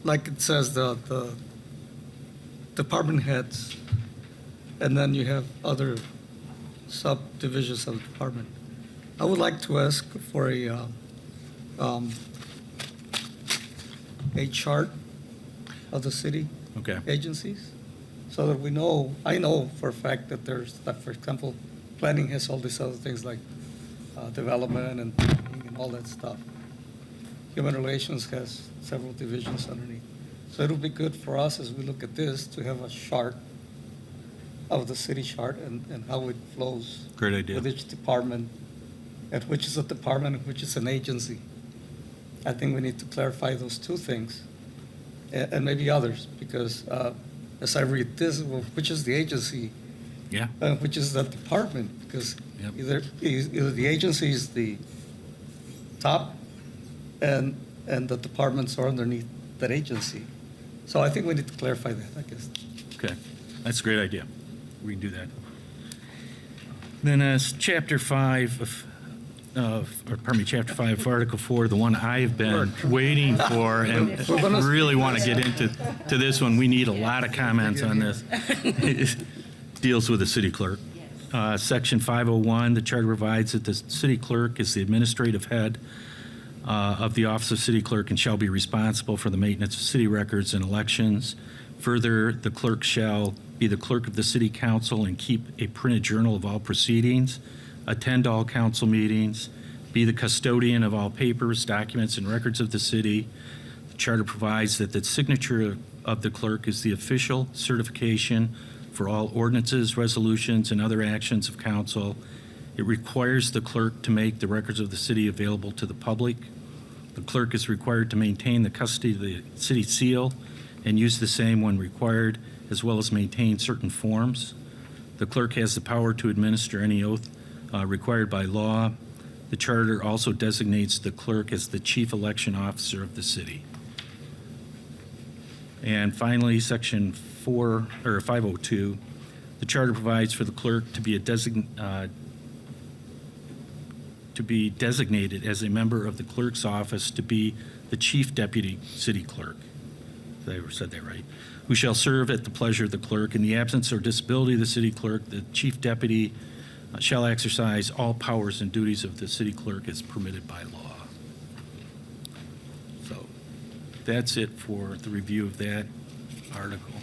[SPEAKER 10] like it says, the department heads, and then you have other subdivisions of the department. I would like to ask for a chart of the city
[SPEAKER 2] Okay.
[SPEAKER 10] agencies, so that we know, I know for a fact that there's, like, for example, planning has all these other things like development and all that stuff. Human Relations has several divisions underneath. So it'll be good for us as we look at this to have a chart of the city chart and how it flows.
[SPEAKER 2] Great idea.
[SPEAKER 10] With each department, and which is a department and which is an agency. I think we need to clarify those two things, and maybe others, because as I read this, well, which is the agency,
[SPEAKER 2] Yeah.
[SPEAKER 10] which is the department, because
[SPEAKER 2] Yep.
[SPEAKER 10] either the agency is the top, and the departments are underneath that agency. So I think we need to clarify that, I guess.
[SPEAKER 2] Okay. That's a great idea. We can do that. Then Chapter 5 Chapter 5 of Article 4, the one I've been waiting for and really want to get into this one. We need a lot of comments on this. It deals with the city clerk. Section 501, the charter provides that the city clerk is the administrative head of the office of city clerk and shall be responsible for the maintenance of city records and elections. Further, the clerk shall be the clerk of the city council and keep a printed journal of all proceedings, attend all council meetings, be the custodian of all papers, documents, and records of the city. The charter provides that the signature of the clerk is the official certification for all ordinances, resolutions, and other actions of council. It requires the clerk to make the records of the city available to the public. The clerk is required to maintain the custody of the city seal and use the same when required, as well as maintain certain forms. The clerk has the power to administer any oath required by law. The charter also designates the clerk as the chief election officer of the city. And finally, section 502, the charter provides for the clerk to be designated as a member of the clerk's office to be the chief deputy city clerk. If I said that right. Who shall serve at the pleasure of the clerk. In the absence or disability of the city clerk, the chief deputy shall exercise all powers and duties of the city clerk as permitted by law. So that's it for the review of that article.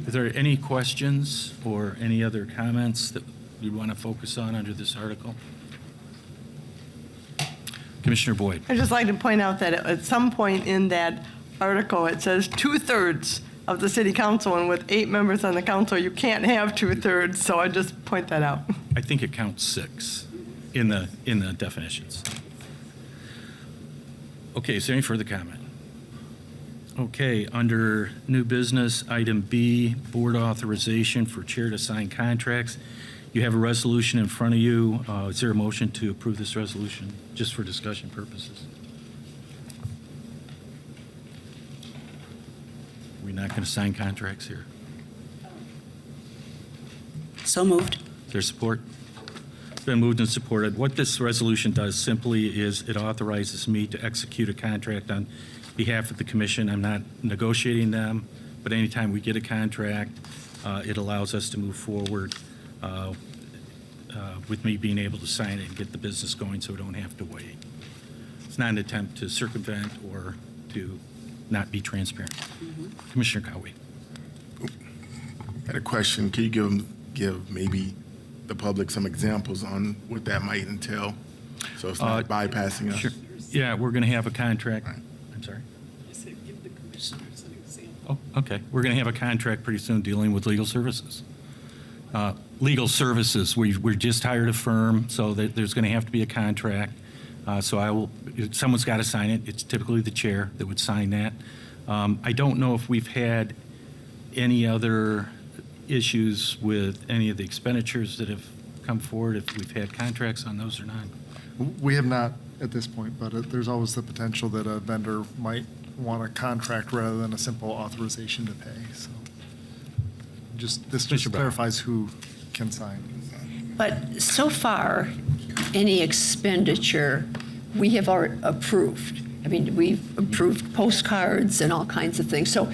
[SPEAKER 2] Is there any questions or any other comments that you want to focus on under this article? Commissioner Boyd.
[SPEAKER 5] I'd just like to point out that at some point in that article, it says 2/3 of the city council, and with 8 members on the council, you can't have 2/3, so I just point that out.
[SPEAKER 2] I think it counts 6 in the definitions. Okay, is there any further comment? Okay, under new business, item B, board authorization for chair to sign contracts. You have a resolution in front of you. Is there a motion to approve this resolution, just for discussion purposes? We're not going to sign contracts here.
[SPEAKER 4] So moved.
[SPEAKER 2] Is there support? It's been moved and supported. What this resolution does simply is it authorizes me to execute a contract on behalf of the commission. I'm not negotiating them, but anytime we get a contract, it allows us to move forward with me being able to sign it and get the business going so we don't have to wait. It's not an attempt to circumvent or to not be transparent. Commissioner Cowie.
[SPEAKER 3] I had a question. Can you give maybe the public some examples on what that might entail? So it's not bypassing us.
[SPEAKER 2] Sure. Yeah, we're going to have a contract.
[SPEAKER 3] Right.
[SPEAKER 2] I'm sorry.
[SPEAKER 8] I said give the commissioners an example.
[SPEAKER 2] Oh, okay. We're going to have a contract pretty soon dealing with legal services. Legal services, we're just hired a firm, so there's going to have to be a contract. Someone's got to sign it. It's typically the chair that would sign that. I don't know if we've had any other issues with any of the expenditures that have come forward, if we've had contracts on those or not.
[SPEAKER 1] We have not at this point, but there's always the potential that a vendor might want a contract rather than a simple authorization to pay. So this just clarifies who can sign.
[SPEAKER 11] But so far, any expenditure we have already approved. I mean, we've approved postcards and all kinds of things. So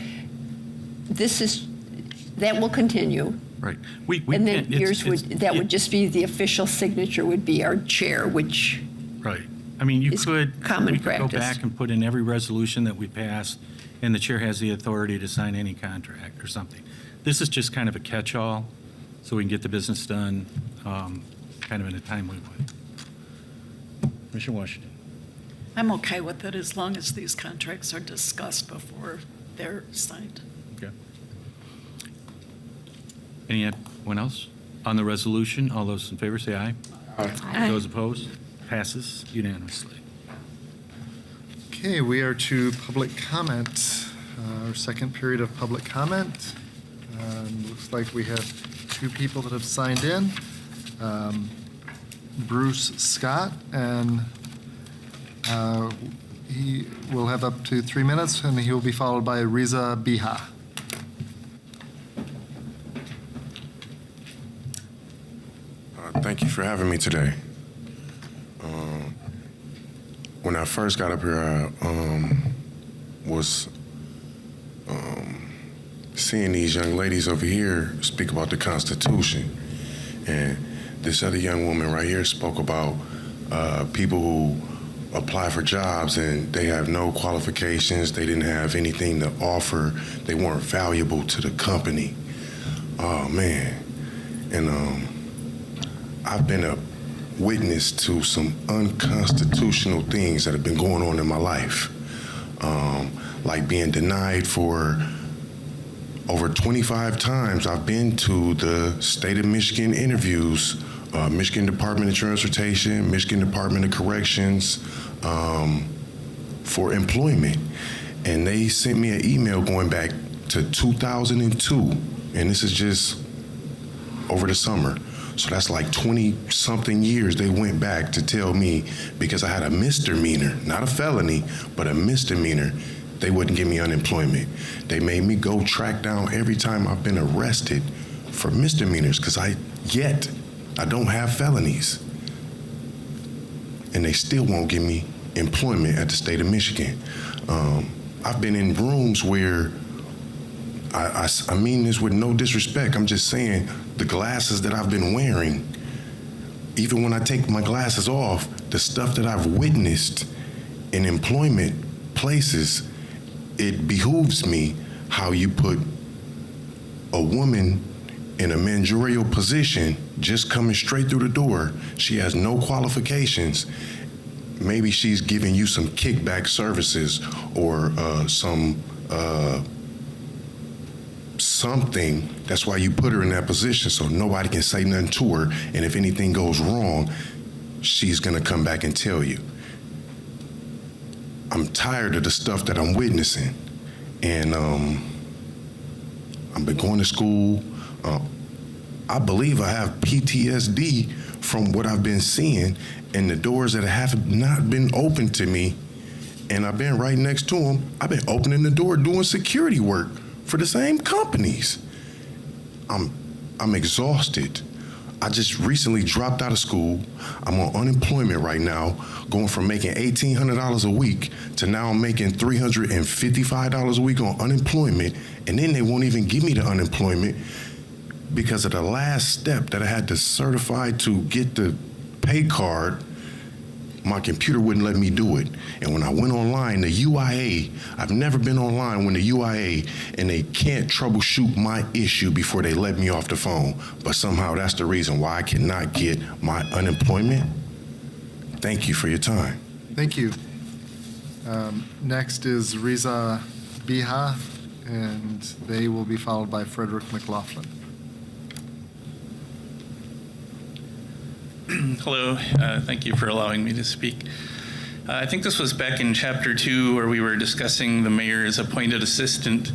[SPEAKER 11] that will continue.
[SPEAKER 2] Right.
[SPEAKER 11] And then that would just be the official signature would be our chair, which
[SPEAKER 2] Right. I mean,
[SPEAKER 11] It's common
[SPEAKER 2] we could go
[SPEAKER 11] practice.
[SPEAKER 2] back and put in every resolution that we pass, and the chair has the authority to sign any contract or something. This is just kind of a catch-all, so we can get the business done kind of in a timely way. Commissioner Washington.
[SPEAKER 8] I'm okay with it as long as these contracts are discussed before they're signed.
[SPEAKER 2] Okay. Anyone else? On the resolution, all those in favor say aye.
[SPEAKER 11] Aye.
[SPEAKER 2] Those opposed? Passes unanimously.
[SPEAKER 1] Okay, we are to public comment, our second period of public comment. Looks like we have 2 people that have signed in. Bruce Scott, and he will have up to 3 minutes, and he will be followed by Riza Biha.
[SPEAKER 12] Thank you for having me today. When I first got up here, I was seeing these young ladies over here speak about the Constitution. And this other young woman right here spoke about people who apply for jobs and they have no qualifications. They didn't have anything to offer. They weren't valuable to the company. Oh man. And I've been a witness to some unconstitutional things that have been going on in my life. Like being denied for over 25 times. I've been to the state of Michigan interviews, Michigan Department of Transportation, Michigan Department of Corrections, for employment. And they sent me an email going back to 2002, and this is just over the summer. So that's like 20-something years they went back to tell me, because I had a misdemeanor, not a felony, but a misdemeanor, they wouldn't give me unemployment. They made me go track down every time I've been arrested for misdemeanors, because I don't have felonies. And they still won't give me employment at the state of Michigan. I've been in rooms where, I mean this with no disrespect, I'm just saying the glasses that I've been wearing, even when I take my glasses off, the stuff that I've witnessed in employment places, it behooves me how you put a woman in a managerial position, just coming straight through the door. She has no qualifications. Maybe she's giving you some kickback services or something. That's why you put her in that position, so nobody can say nothing to her. And if anything goes wrong, she's gonna come back and tell you. I'm tired of the stuff that I'm witnessing. And I've been going to school. I believe I have PTSD from what I've been seeing and the doors that have not been open to me. And I've been right next to them. I've been opening the door doing security work for the same companies. I'm exhausted. I just recently dropped out of school. I'm on unemployment right now, going from making $1,800 a week to now I'm making $355 a week on unemployment. And then they won't even give me the unemployment because of the last step that I had to certify to get the pay card. My computer wouldn't let me do it. And when I went online, the UIA, I've never been online when the UIA, and they can't troubleshoot my issue before they let me off the phone. But somehow that's the reason why I cannot get my unemployment. Thank you for your time.
[SPEAKER 1] Thank you. Next is Riza Biha, and they will be followed by Frederick McLaughlin.
[SPEAKER 13] Hello, thank you for allowing me to speak. I think this was back in Chapter 2 where we were discussing the mayor's appointed assistant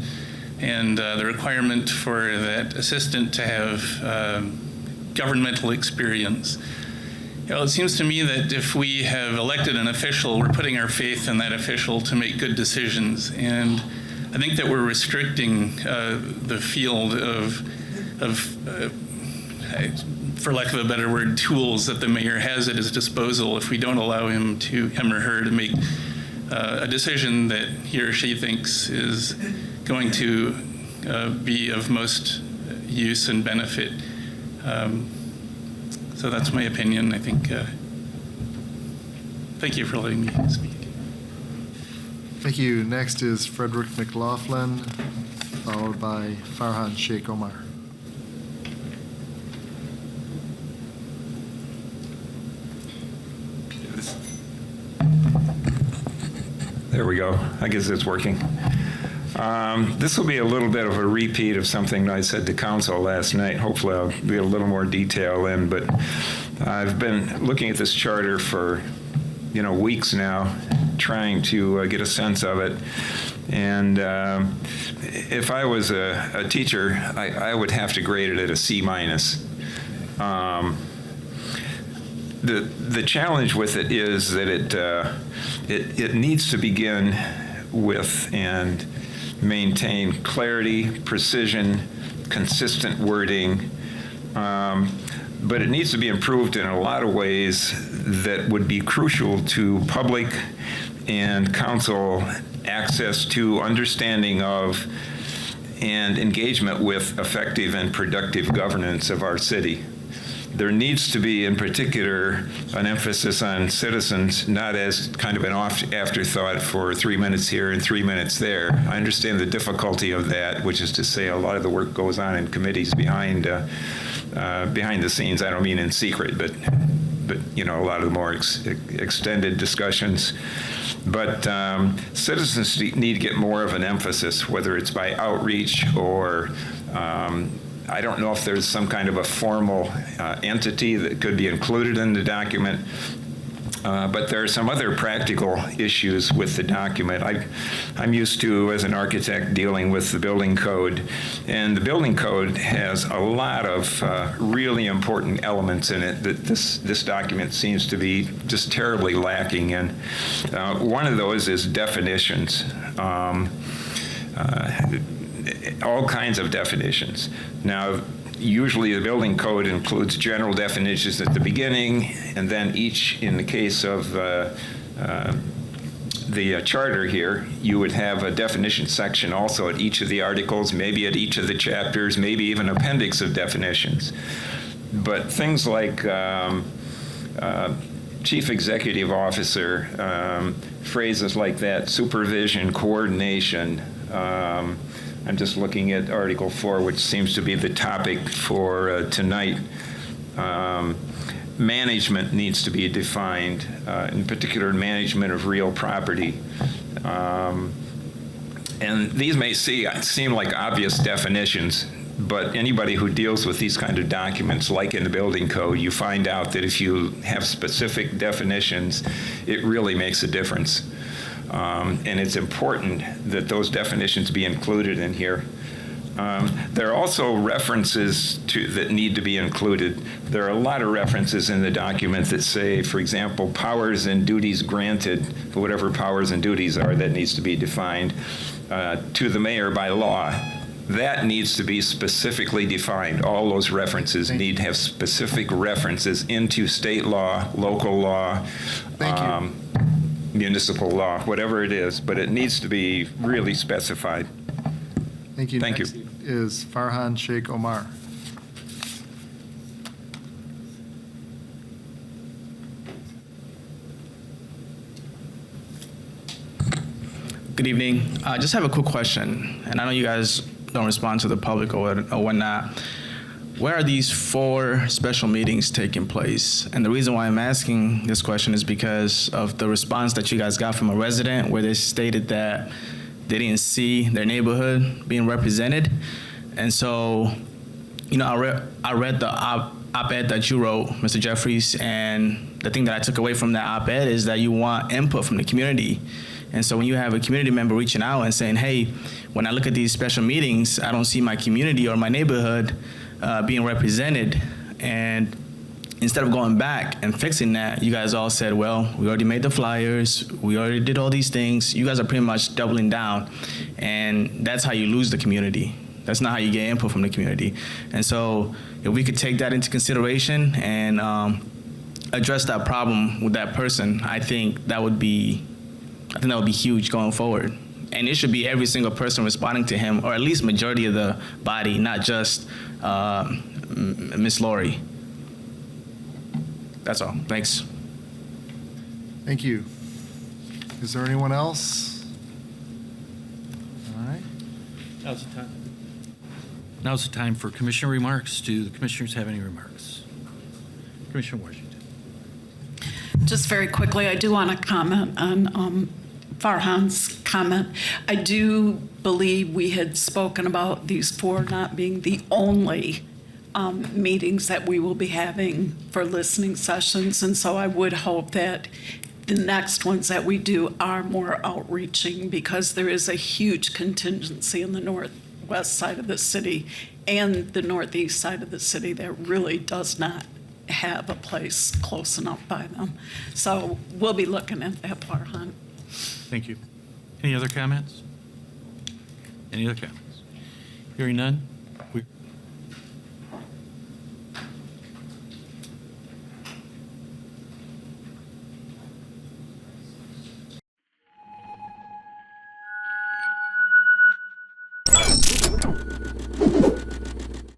[SPEAKER 13] and the requirement for that assistant to have governmental experience. Well, it seems to me that if we have elected an official, we're putting our faith in that official to make good decisions. And I think that we're restricting the field of for lack of a better word, tools that the mayor has at his disposal if we don't allow him or her to make a decision that he or she thinks is going to be of most use and benefit. So that's my opinion, I think. Thank you for letting me speak.
[SPEAKER 1] Thank you. Next is Frederick McLaughlin, followed by Farhan Sheikh Omar.
[SPEAKER 14] There we go. I guess it's working. This will be a little bit of a repeat of something I said to council last night. Hopefully I'll get a little more detail in, but I've been looking at this charter for, weeks now, trying to get a sense of it. And if I was a teacher, I would have to grade it at a C-. The challenge with it is that it needs to begin with and maintain clarity, precision, consistent wording, but it needs to be improved in a lot of ways that would be crucial to public and council access to understanding of and engagement with effective and productive governance of our city. there needs to be, in particular, an emphasis on citizens, not as kind of an afterthought for 3 minutes here and 3 minutes there. I understand the difficulty of that, which is to say a lot of the work goes on in committees behind the scenes. I don't mean in secret, but a lot of the more extended discussions. But citizens need to get more of an emphasis, whether it's by outreach or I don't know if there's some kind of a formal entity that could be included in the document. But there are some other practical issues with the document. I'm used to, as an architect, dealing with the building code. And the building code has a lot of really important elements in it that this document seems to be just terribly lacking in. One of those is definitions. All kinds of definitions. Now, usually the building code includes general definitions at the beginning, and then each, in the case of the charter here, you would have a definition section also at each of the articles, maybe at each of the chapters, maybe even appendix of definitions. But things like chief executive officer, phrases like that, supervision, coordination, I'm just looking at Article 4, which seems to be the topic for tonight. Management needs to be defined, in particular management of real property. And these may seem like obvious definitions, but anybody who deals with these kind of documents, like in the building code, you find out that if you have specific definitions, it really makes a difference. And it's important that those definitions be included in here. There are also references that need to be included. There are a lot of references in the document that say, for example, powers and duties granted, whatever powers and duties are, that needs to be defined to the mayor by law. That needs to be specifically defined. All those references need to have specific references into state law, local law, municipal law, whatever it is, but it needs to be really specified.
[SPEAKER 1] Thank you.
[SPEAKER 14] Thank
[SPEAKER 1] Next
[SPEAKER 14] you.
[SPEAKER 1] is Farhan Sheikh Omar.
[SPEAKER 15] Good evening. I just have a quick question, and I know you guys don't respond to the public or whatnot. Where are these 4 special meetings taking place? And the reason why I'm asking this question is because of the response that you guys got from a resident where they stated that they didn't see their neighborhood being represented. And so, I read the op-ed that you wrote, Mr. Jeffries, and the thing that I took away from that op-ed is that you want input from the community. And so when you have a community member reaching out and saying, hey, when I look at these special meetings, I don't see my community or my neighborhood being represented, and instead of going back and fixing that, you guys all said, well, we already made the flyers, we already did all these things. You guys are pretty much doubling down, and that's how you lose the community. That's not how you get input from the community. And so if we could take that into consideration and address that problem with that person, I think that would be huge going forward. And it should be every single person responding to him, or at least majority of the body, not just Miss Lori. That's all. Thanks.
[SPEAKER 1] Thank you. Is there anyone else? All right.
[SPEAKER 2] Now's the time for commissioner remarks. Do the commissioners have any remarks? Commissioner Washington.
[SPEAKER 8] Just very quickly, I do want to comment on Farhan's comment. I do believe we had spoken about these 4 not being the only meetings that we will be having for listening sessions, and so I would hope that the next ones that we do are more outreaching, because there is a huge contingency in the northwest side of the city and the northeast side of the city that really does not have a place close enough by them. So we'll be looking at that, Farhan.
[SPEAKER 2] Thank you. Any other comments? Any other comments? Hearing none,